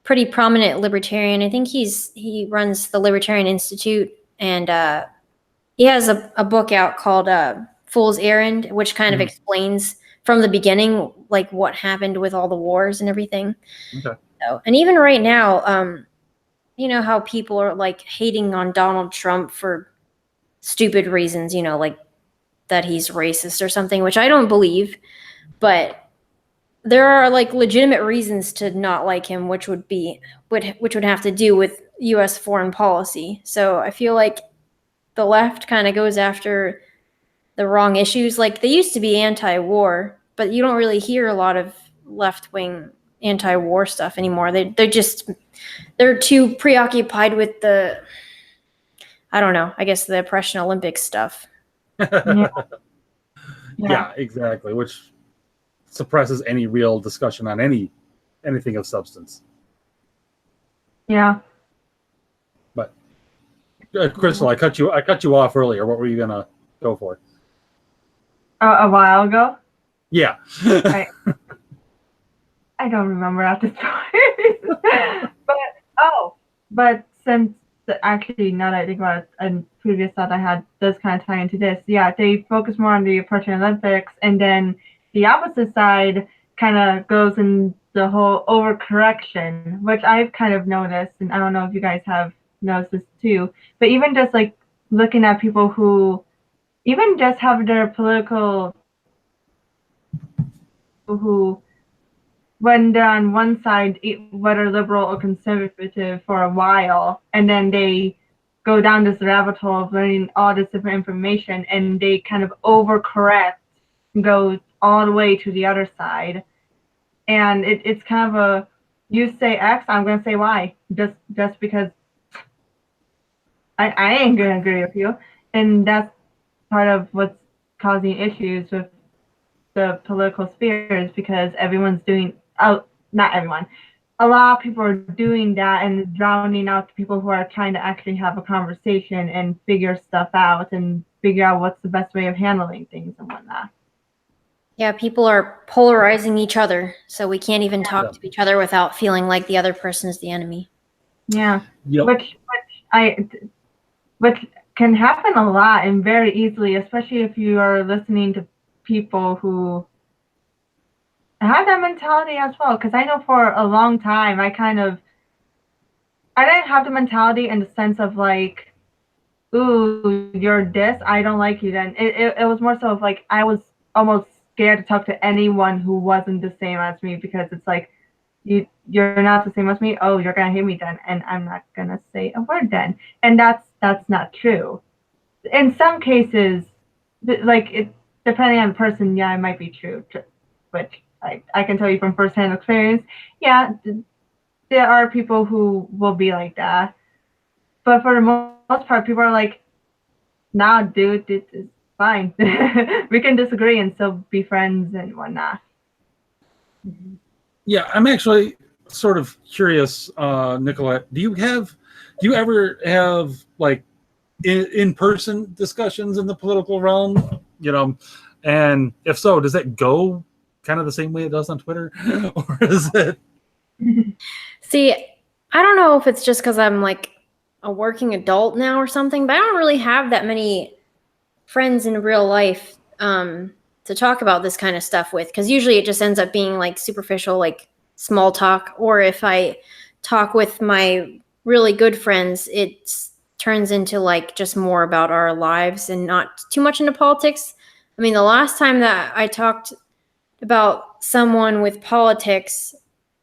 pretty prominent libertarian. I think he runs the Libertarian Institute, and he has a book out called Fool's Errand, which kind of explains from the beginning, like what happened with all the wars and everything. Okay. So, and even right now, how people are like hating on Donald Trump for stupid reasons, like that he's racist or something, which I don't believe, but there are like legitimate reasons to not like him, which would have to do with U.S. foreign policy. So I feel like the left kind of goes after the wrong issues. Like they used to be anti-war, but you don't really hear a lot of left-wing anti-war stuff anymore. They're too preoccupied with I don't know, I guess the oppression Olympics stuff. Yeah, exactly. Which suppresses any real discussion on anything of substance. Yeah. But Crystal, I cut you off earlier. What were you gonna go for? A while ago. Yeah. I don't remember at this point. but since actually now that I think about it, a previous thought I had does kind of tie into this. Yeah, they focus more on the Protein Olympics, and then the opposite side kind of goes in the whole overcorrection, which I've kind of noticed, and I don't know if you guys have noticed this too. But even just like looking at people who even just have their political who when they're on one side, whether liberal or conservative, for a while, and then they go down this rabbit hole of learning all this different information, and they kind of overcorrect and go all the way to the other side. And it's kind of a, you say X, I'm going to say Y, just because I ain't going to agree with you. And that's part of what's causing issues with the political spheres, because everyone's doing, not everyone, a lot of people are doing that and drowning out the people who are trying to actually have a conversation and figure stuff out and figure out what's the best way of handling things and whatnot. Yeah, people are polarizing each other, so we can't even talk to each other without feeling like the other person is the enemy. Yeah, Yep. which can happen a lot and very easily, especially if you are listening to people who have that mentality as well. Because I know for a long time, I didn't have the mentality in the sense of like, ooh, you're this, I don't like you then. It was more so of like, I was almost scared to talk to anyone who wasn't the same as me, because it's like, you're not the same as me, oh, you're gonna hate me then, and I'm not gonna say a word then. And that's not true. In some cases, like depending on the person, yeah, it might be true, which I can tell you from firsthand experience, yeah, there are people who will be like that. But for the most part, people are like, nah, dude, it's fine. We can disagree and still be friends and whatnot. Yeah, I'm actually sort of curious, Nicolette. Do you ever have like in-person discussions in the political realm? And if so, does that go kind of the same way it does on Twitter, or is it? See, I don't know if it's just because I'm like a working adult now or something, but I don't really have that many friends in real life to talk about this kind of stuff with, because usually it just ends up being like superficial, like small talk, or if I talk with my really good friends, it turns into like just more about our lives and not too much into politics. I mean, the last time that I talked about someone with politics,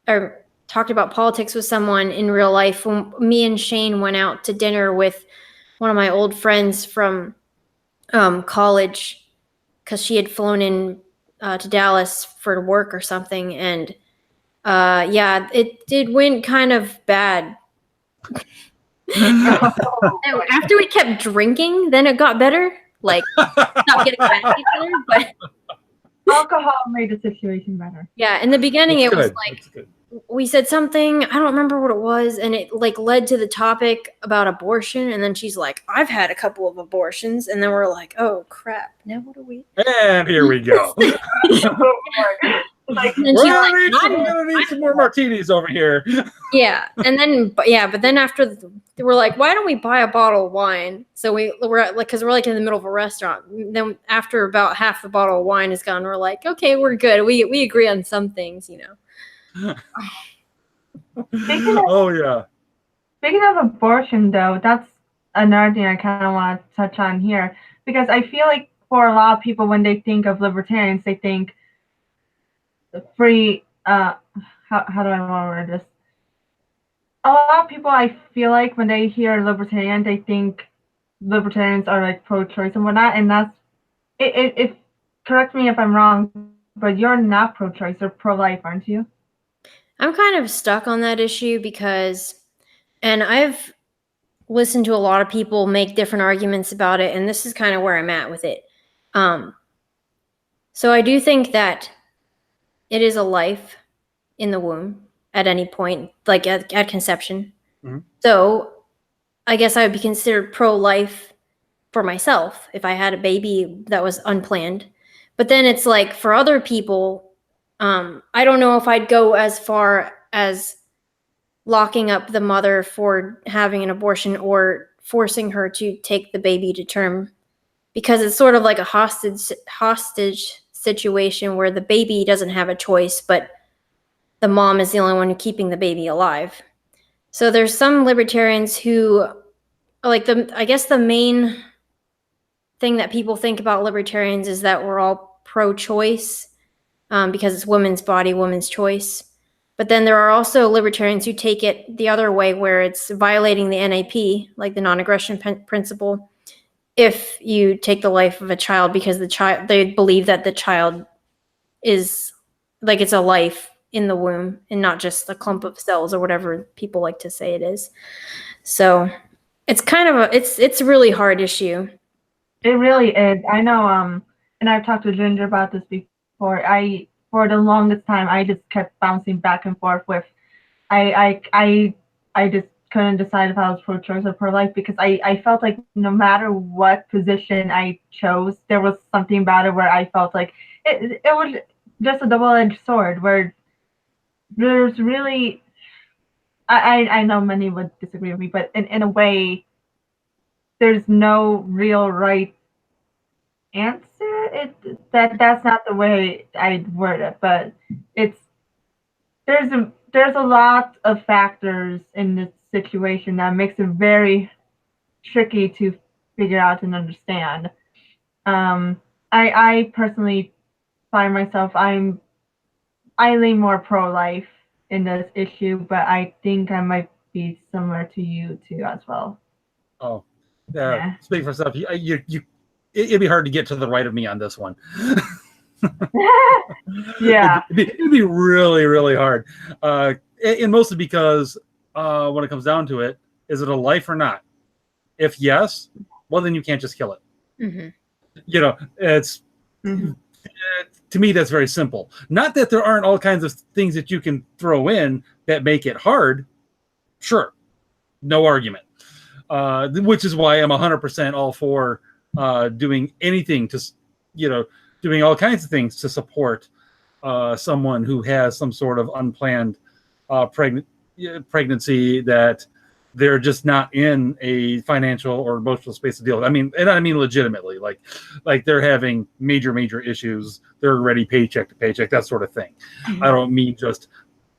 or talked about politics with someone in real life, when me and Shane went out to dinner with one of my old friends from college, because she had flown in to Dallas for work or something, and yeah, it went kind of bad. After we kept drinking, then it got better. Like, stop getting mad at each other, but Alcohol made the situation better. yeah, in the beginning That's it was good. like That's good. we said something, I don't remember what it was, and it like led to the topic about abortion, and then she's like, I've had a couple of abortions, and then we're like, oh crap, now what are we? And here we go. Like, And then We're she's gonna like, need some more martinis over here. yeah, and then but then after we're like, why don't we buy a bottle of wine? So we're at, like, because we're like in the middle of a restaurant. Then after about half the bottle of wine is gone, we're like, okay, we're good. We agree on some things, Oh yeah. Speaking of abortion, though, that's another thing I kind of want to touch on here, because I feel like for a lot of people, when they think of libertarians, they think free. How do I want to word this? A lot of people, I feel like, when they hear libertarian, they think libertarians are like pro-choice and whatnot, and that's it. Correct me if I'm wrong, but you're not pro-choice, you're pro-life, aren't you? I'm kind of stuck on that issue and I've listened to a lot of people make different arguments about it, and this is kind of where I'm at with it. So I do think that it is a life in the womb at any point, like at conception. Mhm. So I guess I would be considered pro-life for myself if I had a baby that was unplanned. But then it's like for other people, I don't know if I'd go as far as locking up the mother for having an abortion or forcing her to take the baby to term, because it's sort of like a hostage situation where the baby doesn't have a choice, but the mom is the only one keeping the baby alive. So there's some libertarians who like I guess the main thing that people think about libertarians is that we're all pro-choice, because it's women's body, women's choice. But then there are also libertarians who take it the other way, where it's violating the NAP, like the non-aggression principle, if you take the life of a child, because they believe that the child is like it's a life in the womb and not just a clump of cells or whatever people like to say it is. So it's kind of it's a really hard issue. It really is. I know, and I've talked to Ginger about this before. For the longest time, I just kept bouncing back and forth with, I just couldn't decide if I was pro-choice or pro-life, because I felt like no matter what position I chose, there was something about it where I felt like it was just a double-edged sword, where there's really, I know many would disagree with me, but in a way, there's no real right answer. That's not the way I'd word it, but there's a lot of factors in this situation that makes it very tricky to figure out and understand. I personally find myself, I lean more pro-life in this issue, but I think I might be similar to you too as well. Oh, Yeah. speak for yourself. It'd be hard to get to the right of me on this one. Yeah. It'd be really, really hard. And mostly because when it comes down to it, is it a life or not? If yes, well, then you can't just kill it. Mm-hmm. You know, it's to me, that's very simple. Not that there aren't all kinds of things that you can throw in that make it hard. Sure, no argument. Which is why I'm 100% all for doing anything to, doing all kinds of things to support someone who has some sort of unplanned pregnancy that they're just not in a financial or emotional space to deal with. I mean, and I mean legitimately, like they're having major issues. They're already paycheck to paycheck, that sort of thing. Mm-hmm. I don't mean just,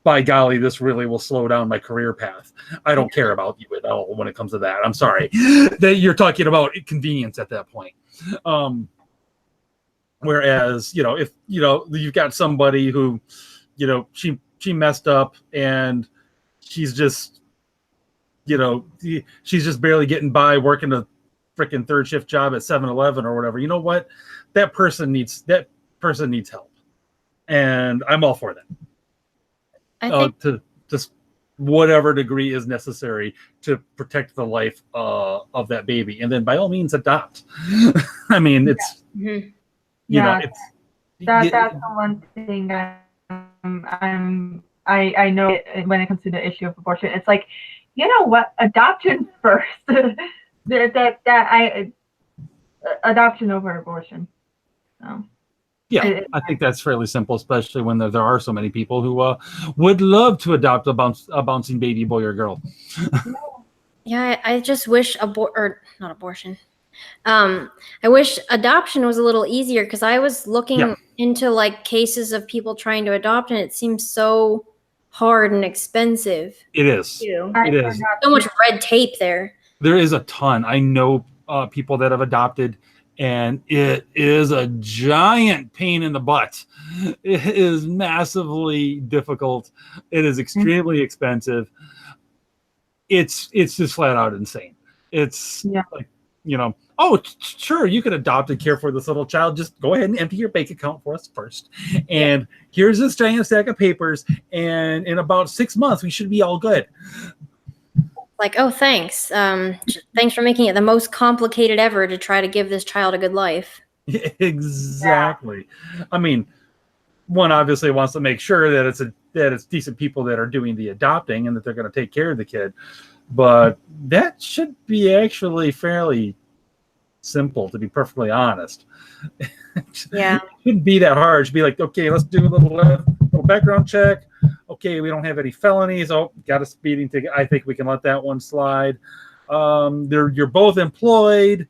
by golly, this really will slow down my career path. I don't care about you at all when it comes to that. I'm sorry that you're talking about convenience at that point. Whereas, if, you've got somebody who, she messed up and she's just, she's just barely getting by working a freaking third shift job at 7-Eleven or whatever. You know what? That person needs help. And I'm all for that. I think to just whatever degree is necessary to protect the life of that baby, and then by all means adopt. I mean, it's that's the one thing I know when it comes to the issue of abortion. It's like, you know what, adoption first. Adoption over abortion. So. Yeah, I think that's fairly simple, especially when there are so many people who would love to adopt a bouncing baby boy or girl. Yeah, I just wish not abortion. I wish adoption was a little easier, because I was looking into like cases of people trying to adopt, and it seems so hard and expensive. It is. It is. So much red tape there. There is a ton. I know people that have adopted, and it is a giant pain in the butt. It is massively difficult. It is extremely expensive. It's just flat out insane. It's like, oh, sure, you could adopt and care for this little child. Just go ahead and empty your bank account for us first. And here's this giant stack of papers. And in about 6 months, we should be all good. Like, oh, thanks. Thanks for making it the most complicated ever to try to give this child a good life. Exactly. I mean, one obviously wants to make sure that it's decent people that are doing the adopting and that they're going to take care of the kid. But that should be actually fairly simple, to be perfectly honest. Yeah. It shouldn't be that hard. It should be like, okay, let's do a little background check. Okay, we don't have any felonies. Oh, got a speeding ticket. I think we can let that one slide. You're both employed.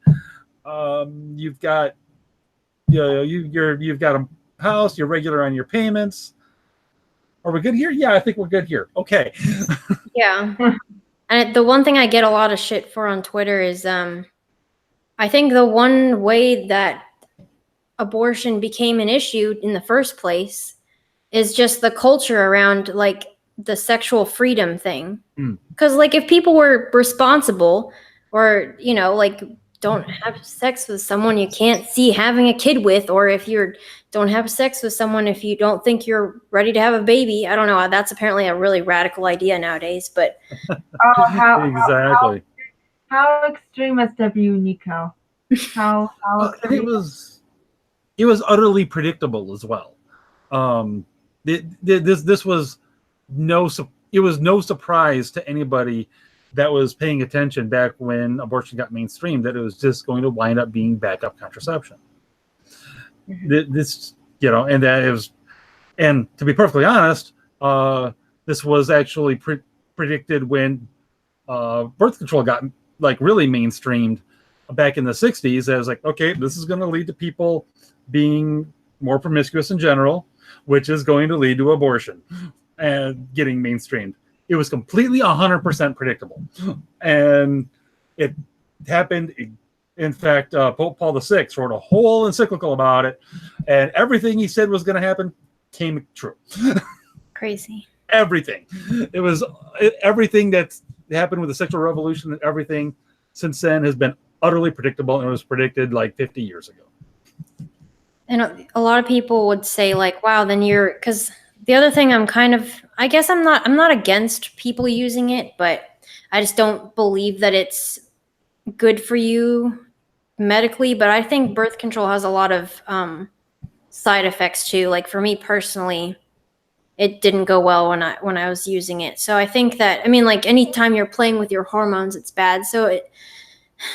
You've got you've got a house. You're regular on your payments. Are we good here? Yeah, I think we're good here. Okay. Yeah. And the one thing I get a lot of shit for on Twitter is I think the one way that abortion became an issue in the first place is just the culture around like the sexual freedom thing. Because like if people were responsible or, you know, like don't have sex with someone you can't see having a kid with, or if you don't have sex with someone if you don't think you're ready to have a baby. I don't know. That's apparently a really radical idea nowadays, but Exactly. How extremist of you, Nico? How it was utterly predictable as well. This was no surprise to anybody that was paying attention back when abortion got mainstream that it was just going to wind up being backup contraception. This, you know, and that is, and to be perfectly honest, this was actually predicted when birth control got like really mainstreamed back in the 60s. I was like, okay, this is going to lead to people being more promiscuous in general, which is going to lead to abortion and getting mainstreamed. It was completely 100% predictable. And it happened. In fact, Pope Paul VI wrote a whole encyclical about it, and everything he said was going to happen came true. Crazy. Everything. It was everything that's happened with the sexual revolution and everything since then has been utterly predictable, and it was predicted like 50 years ago. And a lot of people would say like, wow, then you're, because the other thing I guess I'm not against people using it, but I just don't believe that it's good for you medically. But I think birth control has a lot of side effects too. Like for me personally, it didn't go well when I was using it. So I think that, I mean, like anytime you're playing with your hormones, it's bad. So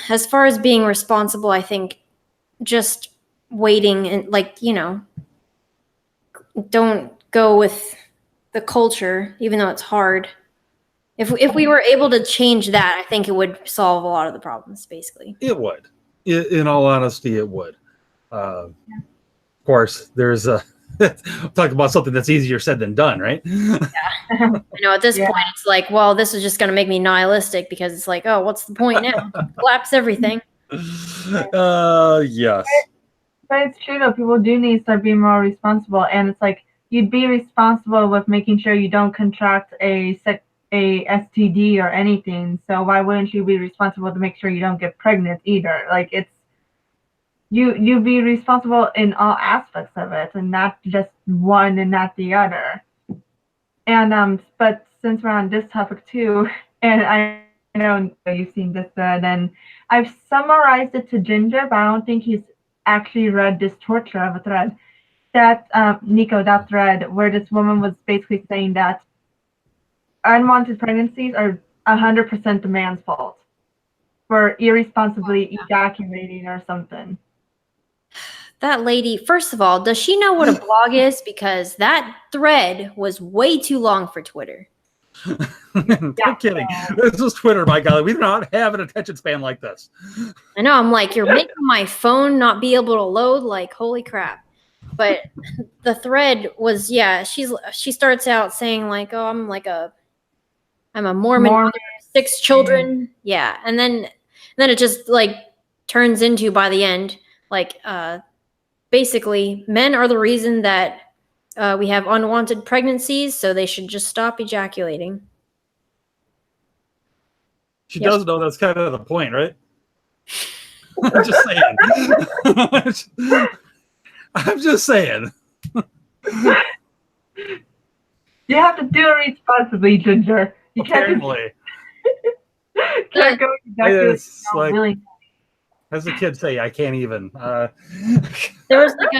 as far as being responsible, I think just waiting and like, you know, don't go with the culture, even though it's hard. If we were able to change that, I think it would solve a lot of the problems, basically. It would. In all honesty, it would. Of course, there's a talk about something that's easier said than done, right? Yeah. I know at this point, it's like, well, this is just going to make me nihilistic because it's like, oh, what's the point now? Collapse everything. Yes. But it's true though. People do need to start being more responsible, and it's like you'd be responsible with making sure you don't contract a STD or anything. So why wouldn't you be responsible to make sure you don't get pregnant either? Like it's you be responsible in all aspects of it, and not just one and not the other. And but since we're on this topic too, and I know you've seen this thread, and I've summarized it to Ginger, but I don't think he's actually read this torture of a thread. That Nico, that thread where this woman was basically saying that unwanted pregnancies are 100% the man's fault for irresponsibly ejaculating or something. That lady, first of all, does she know what a blog is? Because that thread was way too long for Twitter. No kidding. This is Twitter, my golly. We do not have an attention span like this. I know. I'm like, you're making my phone not be able to load. Like, holy crap. But the thread was, yeah, she starts out saying like, oh, I'm a Mormon mother, 6 children. Yeah. And then it just like turns into by the end, like, basically men are the reason that we have unwanted pregnancies, so they should just stop ejaculating. She does know that's kind of the point, right? I'm just saying. I'm just saying. You have to do it responsibly, Ginger. You Apparently. can't go it's like, as the kids say, I can't even. There was like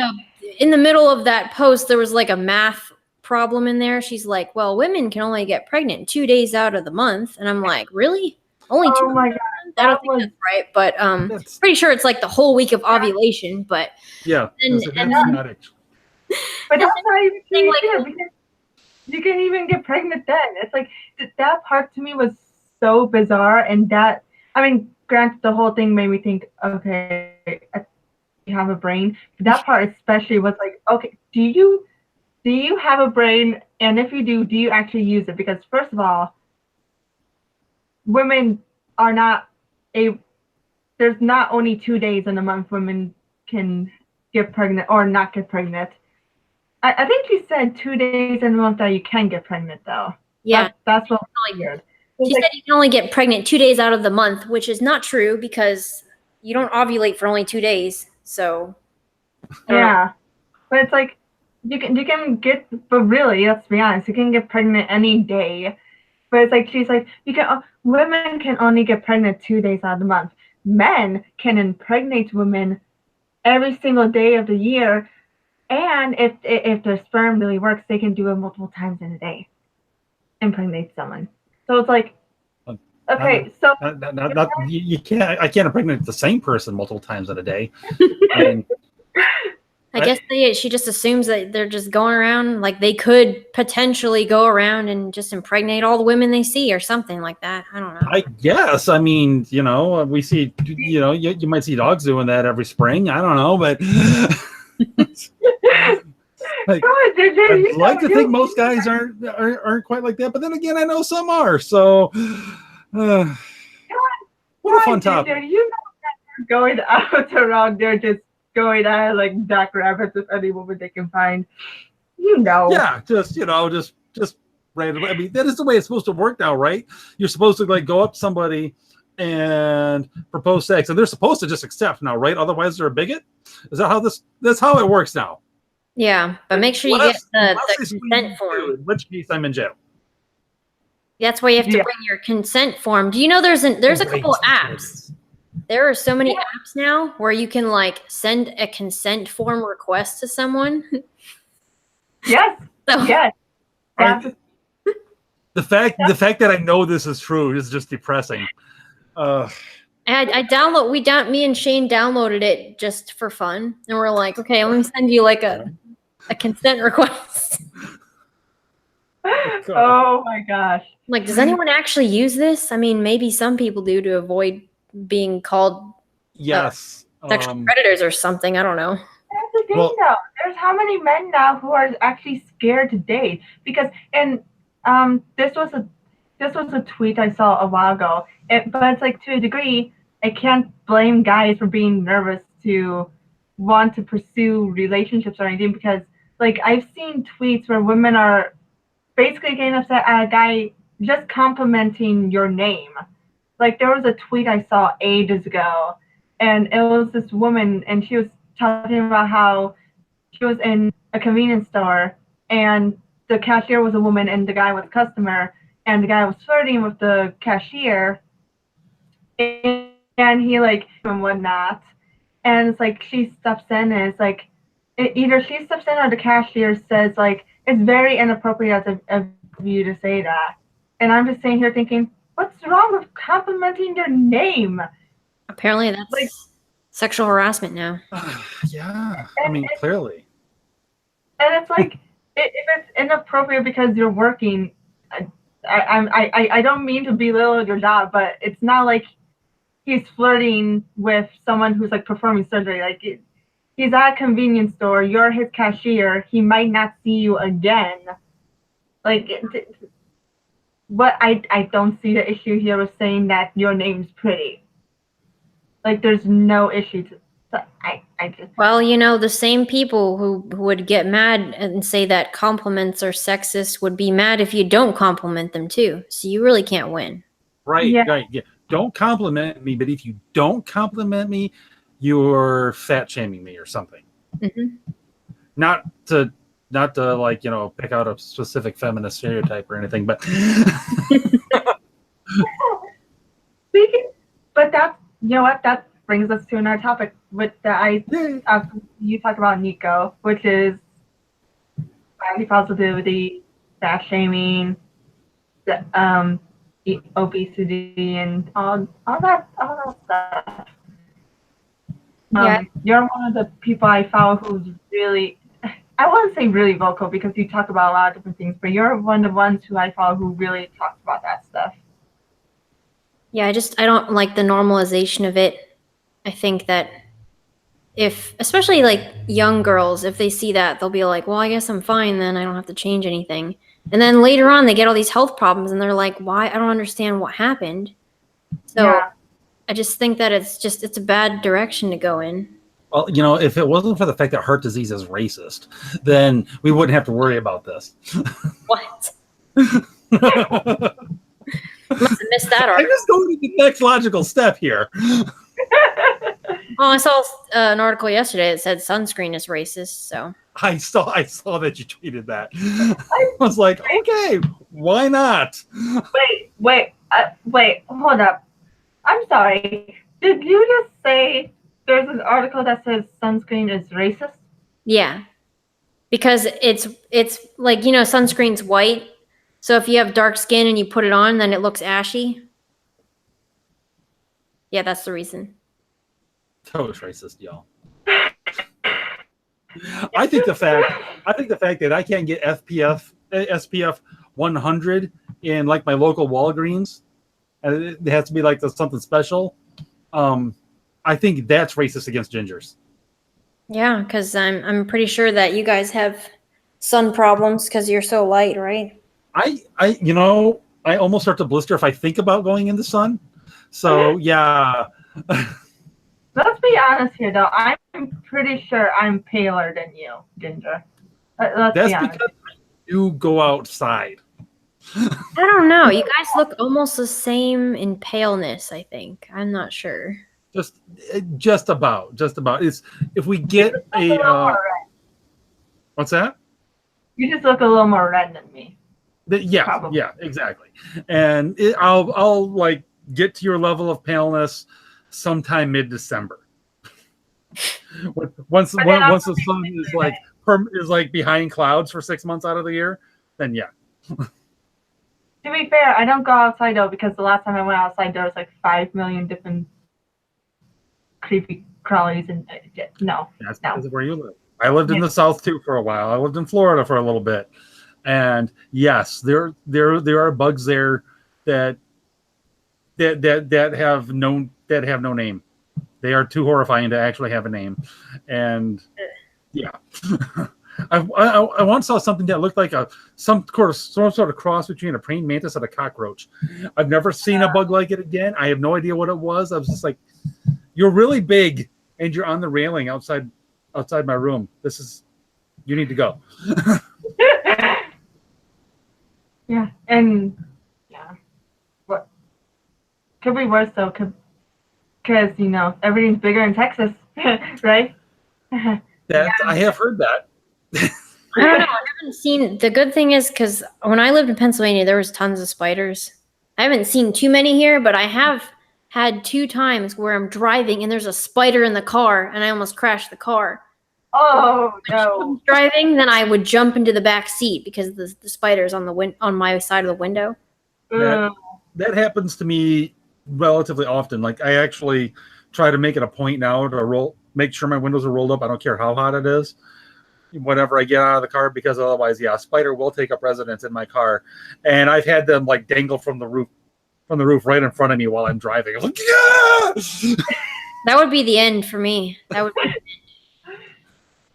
in the middle of that post, there was like a math problem in there. She's like, well, women can only get pregnant 2 days out of the month. And I'm like, really? Only 2 Oh my days? god, I don't that think was that's right, but That's pretty sure it's like the whole week of ovulation. But yeah. and, That's and not it. but that's not even thing, true like- either, because you can even get pregnant then. It's like that part to me was so bizarre, and that, I mean, granted, the whole thing made me think, okay, you have a brain. That part especially was like, okay, do you have a brain? And if you do you actually use it? Because first of all, women are not a. There's not only 2 days in a month women can get pregnant or not get pregnant. I think she said 2 days in a month that you can get pregnant though. yeah. That's what Like, weird. she said you can only get pregnant 2 days out of the month, which is not true because you don't ovulate for only 2 days. So Yeah, but it's like you can get, but really, let's be honest, you can get pregnant any day. But it's like she's like women can only get pregnant 2 days out of the month. Men can impregnate women every single day of the year, and if their sperm really works, they can do it multiple times in a day, impregnate someone. So it's like, okay, so not you can't. I can't impregnate the same person multiple times in a day. I mean, I guess she just assumes that they're just going around, like they could potentially go around and just impregnate all the women they see or something like that. I don't know. I guess. I mean, we see, you might see dogs doing that every spring. I don't know, but like, I'd like to think most guys aren't quite like that. But then again, I know some are. So, what a fun topic. You know that they're going out around there just going out like jackrabbits with any woman they can find. Yeah, just randomly. I mean, that is the way it's supposed to work now, right? You're supposed to like go up to somebody and propose sex, and they're supposed to just accept now, right? Otherwise, they're a bigot. Is that how that's how it works now? Yeah, but make sure you get the consent form. In which case, I'm in jail. That's why you have to bring your consent form. Do you know there's a couple apps? There are so many apps now where you can like send a consent form request to someone. Yes. So, yes. The fact that I know this is true is just depressing. me and Shane downloaded it just for fun, and we're like, okay, let me send you like a consent request. Oh my gosh. Like, does anyone actually use this? I mean, maybe some people do to avoid being called sexual predators or something. I don't know. That's the thing, though. There's how many men now who are actually scared to date because, and this was a tweet I saw a while ago. But it's like, to a degree, I can't blame guys for being nervous to want to pursue relationships or anything, because like I've seen tweets where women are basically getting upset at a guy just complimenting your name. Like there was a tweet I saw ages ago, and it was this woman, and she was talking about how she was in a convenience store, and the cashier was a woman, and the guy was a customer, and the guy was flirting with the cashier, and he like and whatnot, and it's like she steps in, and it's like either she steps in or the cashier says like it's very inappropriate of you to say that, and I'm just sitting here thinking, what's wrong with complimenting your name? Apparently, that's like sexual harassment now. Yeah, I mean, clearly. And it's like, if it's inappropriate because you're working, I don't mean to belittle your job, but it's not like he's flirting with someone who's like performing surgery. Like he's at a convenience store, you're his cashier, he might not see you again. Like, but I don't see the issue here with saying that your name's pretty. Like, there's no issue to. So I just. Well, the same people who would get mad and say that compliments are sexist would be mad if you don't compliment them too. So you really can't win. Right. Right. Yeah. Don't compliment me, but if you don't compliment me, you're fat shaming me or something. Mm-hmm. Not to like pick out a specific feminist stereotype or anything, but. But that's what, brings us to another topic with you talked about Nico, which is body positivity, fat shaming, obesity, and all that stuff. Yeah. You're one of the people I follow who's really, I wouldn't say really vocal because you talk about a lot of different things, but you're one of the ones who I follow who really talks about that stuff. Yeah, I don't like the normalization of it. I think that especially like young girls, if they see that, they'll be like, well, I guess I'm fine then. I don't have to change anything. And then later on, they get all these health problems and they're like, why? I don't understand what happened. So Yeah. I just think that it's a bad direction to go in. Well, you know, if it wasn't for the fact that heart disease is racist, then we wouldn't have to worry about this. What? Must have missed that I'm article. just going to the next logical step here. Oh, I saw an article yesterday that said sunscreen is racist. So I saw that you tweeted that. I was like, okay, why not? Wait, hold up. I'm sorry. Did you just say there's an article that says sunscreen is racist? yeah, because it's like, sunscreen's white. So if you have dark skin and you put it on, then it looks ashy. Yeah, that's the reason. Total racist, y'all. I think the fact that I can't get SPF 100 in like my local Walgreens, and it has to be like something special. I think that's racist against gingers. Yeah, because I'm pretty sure that you guys have sun problems because you're so light, right? I almost start to blister if I think about going in the sun. So yeah. Let's be honest here, though. I'm pretty sure I'm paler than you, Ginger. Let's That's be honest. because you go outside. I don't know. You guys look almost the same in paleness, I think. I'm not sure. Just about. It's if we get what's that? You just look a little more red than me. Yeah, Probably. yeah, exactly. And I'll like get to your level of paleness sometime mid-December. once the sun is like behind clouds for 6 months out of the year, then yeah. To be fair, I don't go outside though because the last time I went outside there was like 5 million different creepy crawlies and no. That's because of where you live. I lived in the South too for a while. I lived in Florida for a little bit, and yes, there are bugs there that have no name. They are too horrifying to actually have a name, and yeah. I once saw something that looked like some sort of cross between a praying mantis and a cockroach. I've never seen a bug like it again. I have no idea what it was. I was just like, you're really big and you're on the railing outside my room. You need to go. Yeah, and yeah, what could be worse though? Because everything's bigger in Texas, right? I have heard that. I don't know. I haven't seen. The good thing is because when I lived in Pennsylvania, there was tons of spiders. I haven't seen too many here, but I have had 2 times where I'm driving and there's a spider in the car and I almost crashed the car. Oh If I was driving, then I would jump into the back seat because the spider's on my side of the window. That happens to me relatively often. Like I actually try to make it a point now to make sure my windows are rolled up. I don't care how hot it is. Whenever I get out of the car, because otherwise, a spider will take up residence in my car, and I've had them like dangle from the roof right in front of me while I'm driving. I'm like, yeah! That would be the end for me. That would be.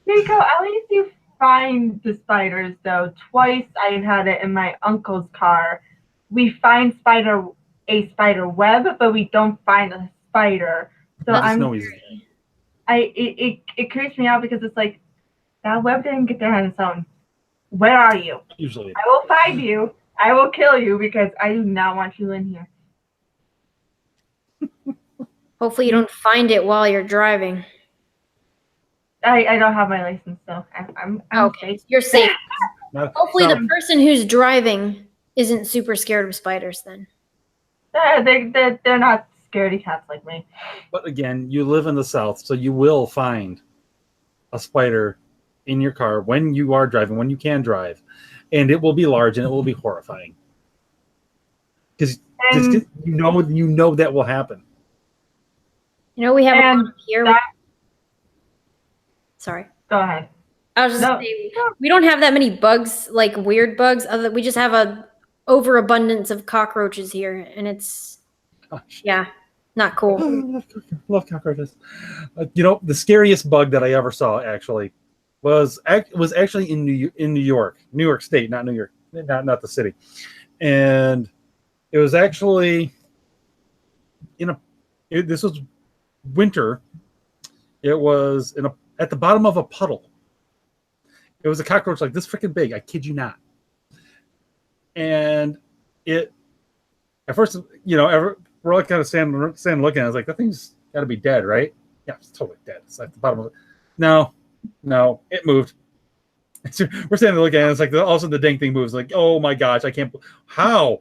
Nico, at least you find the spiders though. Twice I've had it in my uncle's car. We find a spider web, but we don't find a spider. So it creeps me out because it's like, that web didn't get there on its own. Where are you? Usually. I will find you. I will kill you because I do not want you in here. Hopefully you don't find it while you're driving. I don't have my license, so I'm okay. safe. You're safe. Hopefully the person who's driving isn't super scared of spiders then. They're not scaredy cats like me. But again, you live in the South, so you will find a spider in your car when you are driving, when you can drive, and it will be large and it will be horrifying. Because And you know that will happen. You know, we have a And lot here. that- Sorry. go ahead. I was just No. saying, we don't have that many bugs, like weird bugs. Other, we just have a overabundance of cockroaches here, and it's Gosh. not I cool. love cockroaches. You know, the scariest bug that I ever saw actually was actually in New York State, not New York, not the city, and it was actually this was winter. It was at the bottom of a puddle. It was a cockroach like this freaking big. I kid you not. And it, at first, we're all kind of standing looking. I was like, that thing's got to be dead, right? Yeah, it's totally dead. It's like the bottom of it. No, it moved. So we're standing looking at it. It's like all of a sudden the dang thing moves. Like, oh my gosh, I can't. How?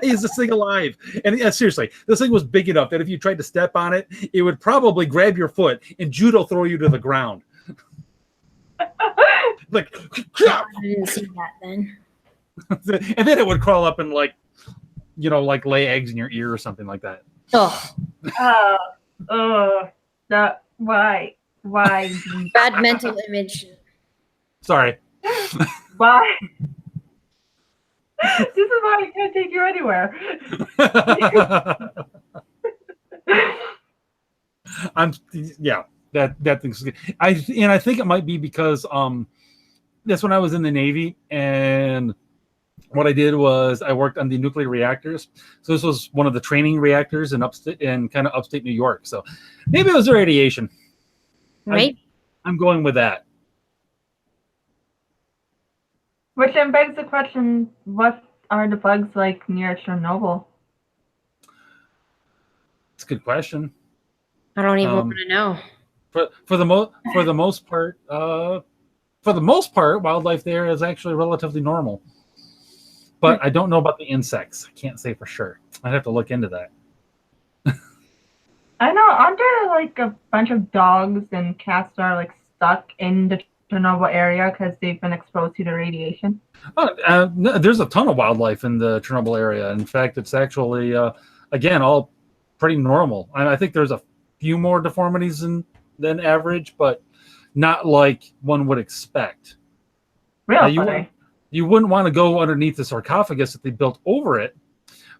Is this thing alive? And seriously, this thing was big enough that if you tried to step on it, it would probably grab your foot and judo throw you to the ground. Like, I didn't see that then. and then it would crawl up and like lay eggs in your ear or something like that. Oh, That why? bad mental image. Sorry. Why? This is why I can't take you anywhere. That thing's good. I think it might be because that's when I was in the Navy, and what I did was I worked on the nuclear reactors. So this was one of the training reactors in upstate New York. So maybe it was the radiation. Right? I'm going with that. Which then begs the question: what are the bugs like near Chernobyl? It's a good question. I don't even want to know. For the most part, wildlife there is actually relatively normal. But I don't know about the insects. I can't say for sure. I'd have to look into that. I know. Aren't there like a bunch of dogs and cats that are like stuck in the Chernobyl area because they've been exposed to the radiation? There's a ton of wildlife in the Chernobyl area. In fact, it's actually again all pretty normal. I think there's a few more deformities than average, but not like one would expect. Really? You wouldn't want to go underneath the sarcophagus that they built over it,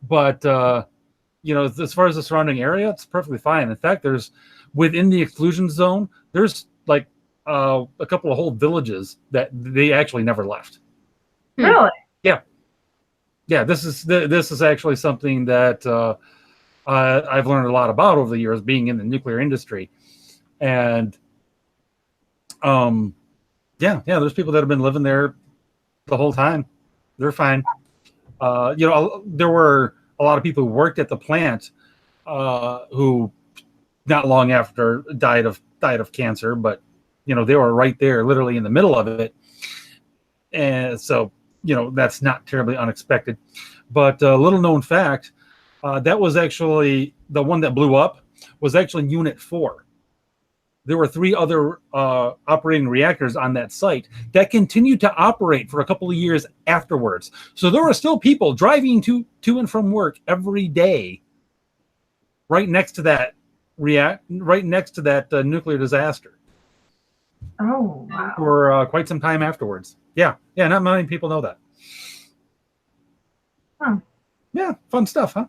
but as far as the surrounding area, it's perfectly fine. In fact, there's within the exclusion zone, there's like a couple of whole villages that they actually never left. Really? Yeah. This is actually something that I've learned a lot about over the years, being in the nuclear industry, and there's people that have been living there the whole time. They're fine. There were a lot of people who worked at the plant who not long after died of cancer, but they were right there, literally in the middle of it, and so that's not terribly unexpected. But a little known fact, that was actually the one that blew up was actually Unit 4. There were 3 other operating reactors on that site that continued to operate for a couple of years afterwards. So there were still people driving to and from work every day right next to that nuclear disaster. Oh, wow. For quite some time afterwards. Yeah, not many people know that. Huh. Yeah, fun stuff, huh?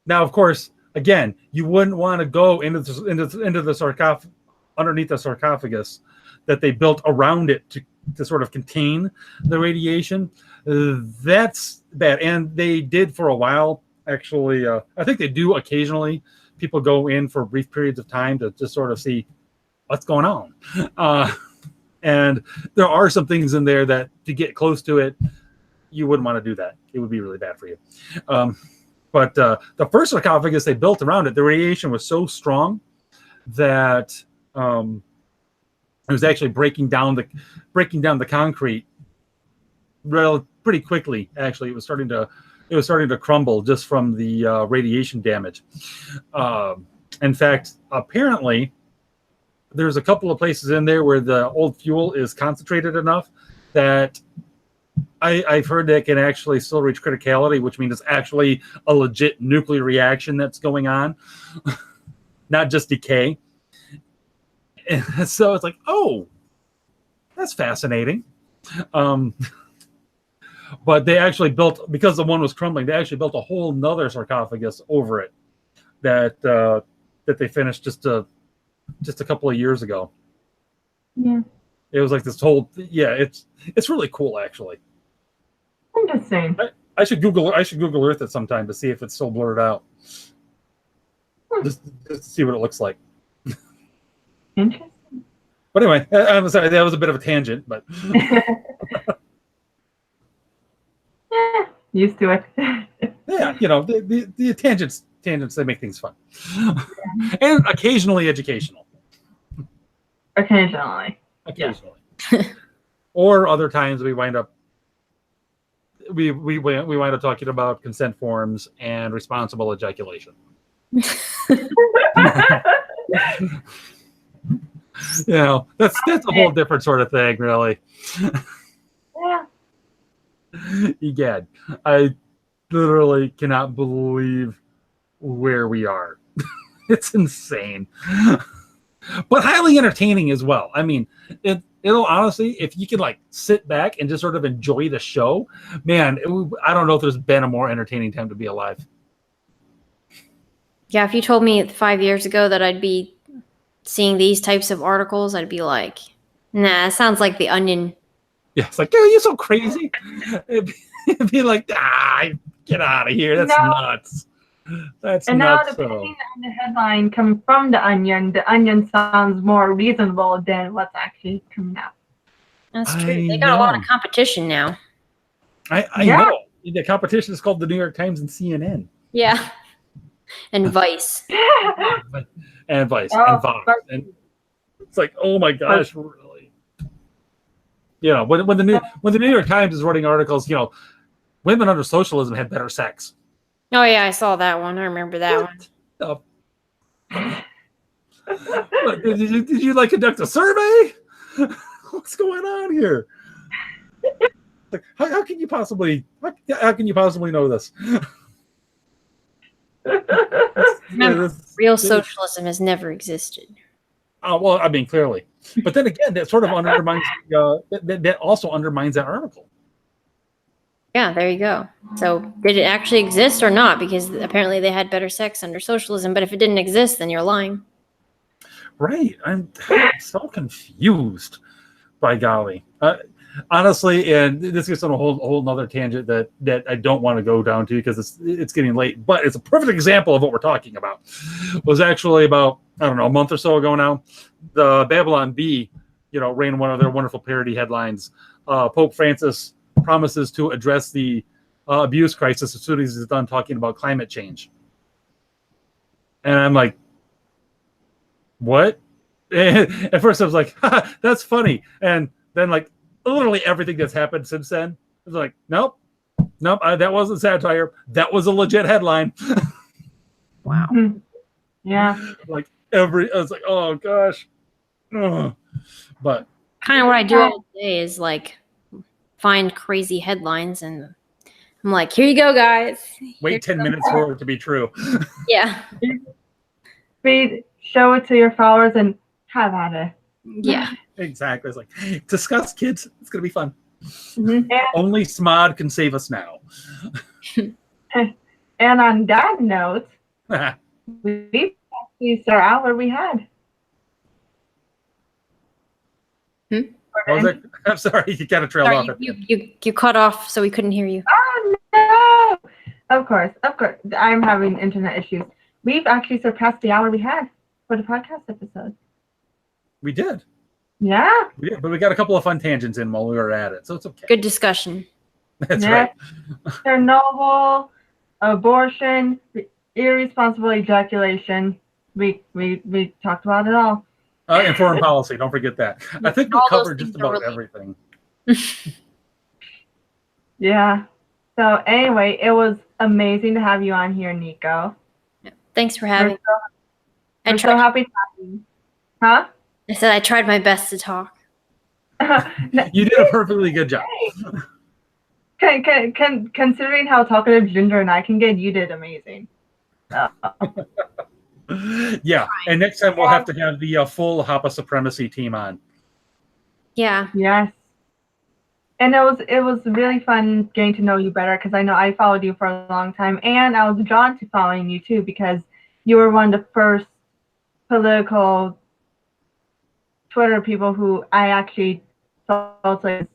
Now, of course, again, you wouldn't want to go into the sarcophagus, underneath the sarcophagus that they built around it to sort of contain the radiation. That's bad, and they did for a while. Actually, I think they do occasionally. People go in for brief periods of time to just sort of see what's going on. And there are some things in there that to get close to it, you wouldn't want to do that. It would be really bad for you. But the first sarcophagus they built around it, the radiation was so strong that it was actually breaking down the concrete pretty quickly. Actually, it was starting to it was starting to crumble just from the radiation damage. In fact, apparently, there's a couple of places in there where the old fuel is concentrated enough that I've heard that it can actually still reach criticality, which means it's actually a legit nuclear reaction that's going on, not just decay. And so it's like, oh, that's fascinating. But they actually built, because the one was crumbling, they actually built a whole nother sarcophagus over it that they finished just a couple of years ago. Yeah. It was like this whole, it's really cool actually. Interesting. I should Google Earth it sometime to see if it's still blurred out. Just to see what it looks like. Interesting. But anyway, I'm sorry, that was a bit of a tangent, but Used to it. yeah, the tangents they make things fun. And occasionally educational. Occasionally. Or other times we wind up talking about consent forms and responsible ejaculation. That's a whole different sort of thing, really. Yeah. Egad, I literally cannot believe where we are. It's insane, but highly entertaining as well. I mean, it'll honestly, if you can like sit back and just sort of enjoy the show, man, I don't know if there's been a more entertaining time to be alive. Yeah, if you told me 5 years ago that I'd be seeing these types of articles, I'd be like, nah, it sounds like The Onion. Yeah, it's like, oh, you're so crazy. It'd be like, get out of here. That's nuts. That's and nuts. now, depending on the headline coming from The Onion sounds more reasonable than what's actually coming out. That's true. They got a lot of competition now. I know. The competition is called the New York Times and CNN. Yeah. And Vice. And Vice. And Fox. And it's like, oh my gosh, really? When the New York Times is running articles, women under socialism had better sex. Oh yeah, I saw that one. I remember that one. Did you like conduct a survey? What's going on here? Like, how can you possibly know this? Remember, real socialism has never existed. Oh well, I mean, clearly, but then again, that sort of undermines. That also undermines that article. Yeah, there you go. So, did it actually exist or not? Because apparently they had better sex under socialism. But if it didn't exist, then you're lying. Right. I'm so confused. By golly. Honestly, and this gets on a whole nother tangent that I don't want to go down to because it's getting late, but it's a perfect example of what we're talking about. It was actually about, I don't know, a month or so ago now, the Babylon Bee, ran one of their wonderful parody headlines. Pope Francis promises to address the abuse crisis as soon as he's done talking about climate change. And I'm like, what? And at first I was like, that's funny. And then like literally everything that's happened since then, I was like, nope, that wasn't satire. That was a legit headline. Wow. Yeah. Like I was like, oh gosh. But kind of what I do all day is like find crazy headlines and I'm like, here you go, guys. Wait 10 minutes for it to be true. Yeah. Show it to your followers and have at it. Yeah. Exactly. It's like, discuss, kids. It's going to be fun. Mm-hmm. Only SMOD can save us now. And on that note, we used our hour we had. What was it? I'm sorry, you got to trail off. You cut off, so we couldn't hear you. Oh no! Of course. I'm having internet issues. We've actually surpassed the hour we had for the podcast episode. We did. Yeah. We did, but we got a couple of fun tangents in while we were at it, so it's okay. Good discussion. That's right. Chernobyl, abortion, irresponsible ejaculation. We talked about it all. And foreign policy, don't forget that. I think we All those covered just things are about related. everything. Yeah. So anyway, it was amazing to have you on here, Nico. Thanks for having me. We're so happy talking. Huh? I said I tried my best to talk. You did a perfectly good job. Considering how talkative Ginger and I can get, you did amazing. Yeah, and next time we'll have to have the full Hapa Supremacy team on. Yeah. Yes. And it was really fun getting to know you better because I know I followed you for a long time, and I was drawn to following you too because you were one of the first political Twitter people who I actually felt like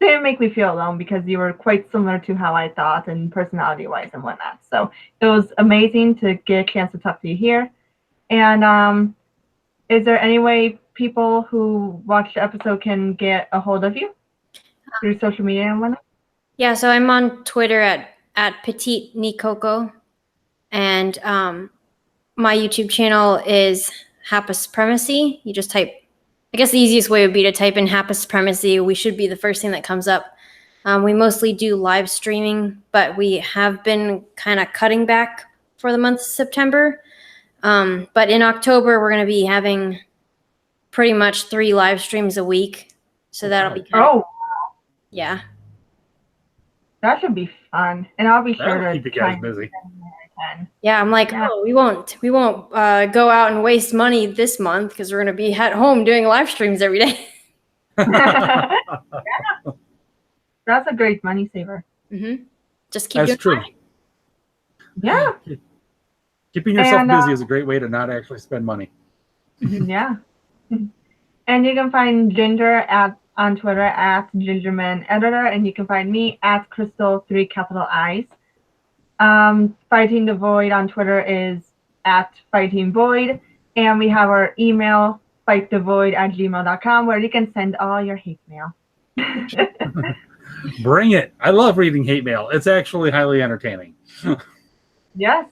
didn't make me feel alone because you were quite similar to how I thought and personality-wise and whatnot. So it was amazing to get a chance to talk to you here. And is there any way people who watch the episode can get a hold of you through social media and whatnot? Yeah, so I'm on Twitter at Petite Nicoco, and my YouTube channel is Hapa Supremacy. You just type, I guess the easiest way would be to type in Hapa Supremacy. We should be the first thing that comes up. We mostly do live streaming, but we have been kind of cutting back for the month of September. But in October, we're going to be having pretty much 3 live streams a week. So that'll be kind of, yeah. That should be fun, and I'll be sure That'll to keep you guys busy. Yeah, I'm like, oh, we won't go out and waste money this month because we're going to be at home doing live streams every day. Yeah. That's a great money saver. Just keep doing true. Yeah. Keeping yourself busy is a great way to not actually spend money. Yeah. And you can find Ginger on Twitter at GingermanEditor, and you can find me at Crystal 3 capital I's. Fighting the Void on Twitter is at Fighting Void, and we have our email fightthevoid@gmail.com where you can send all your hate mail. Bring it. I love reading hate mail. It's actually highly entertaining. Yes.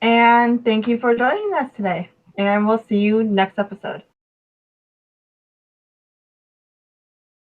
And thank you for joining us today, and we'll see you next episode.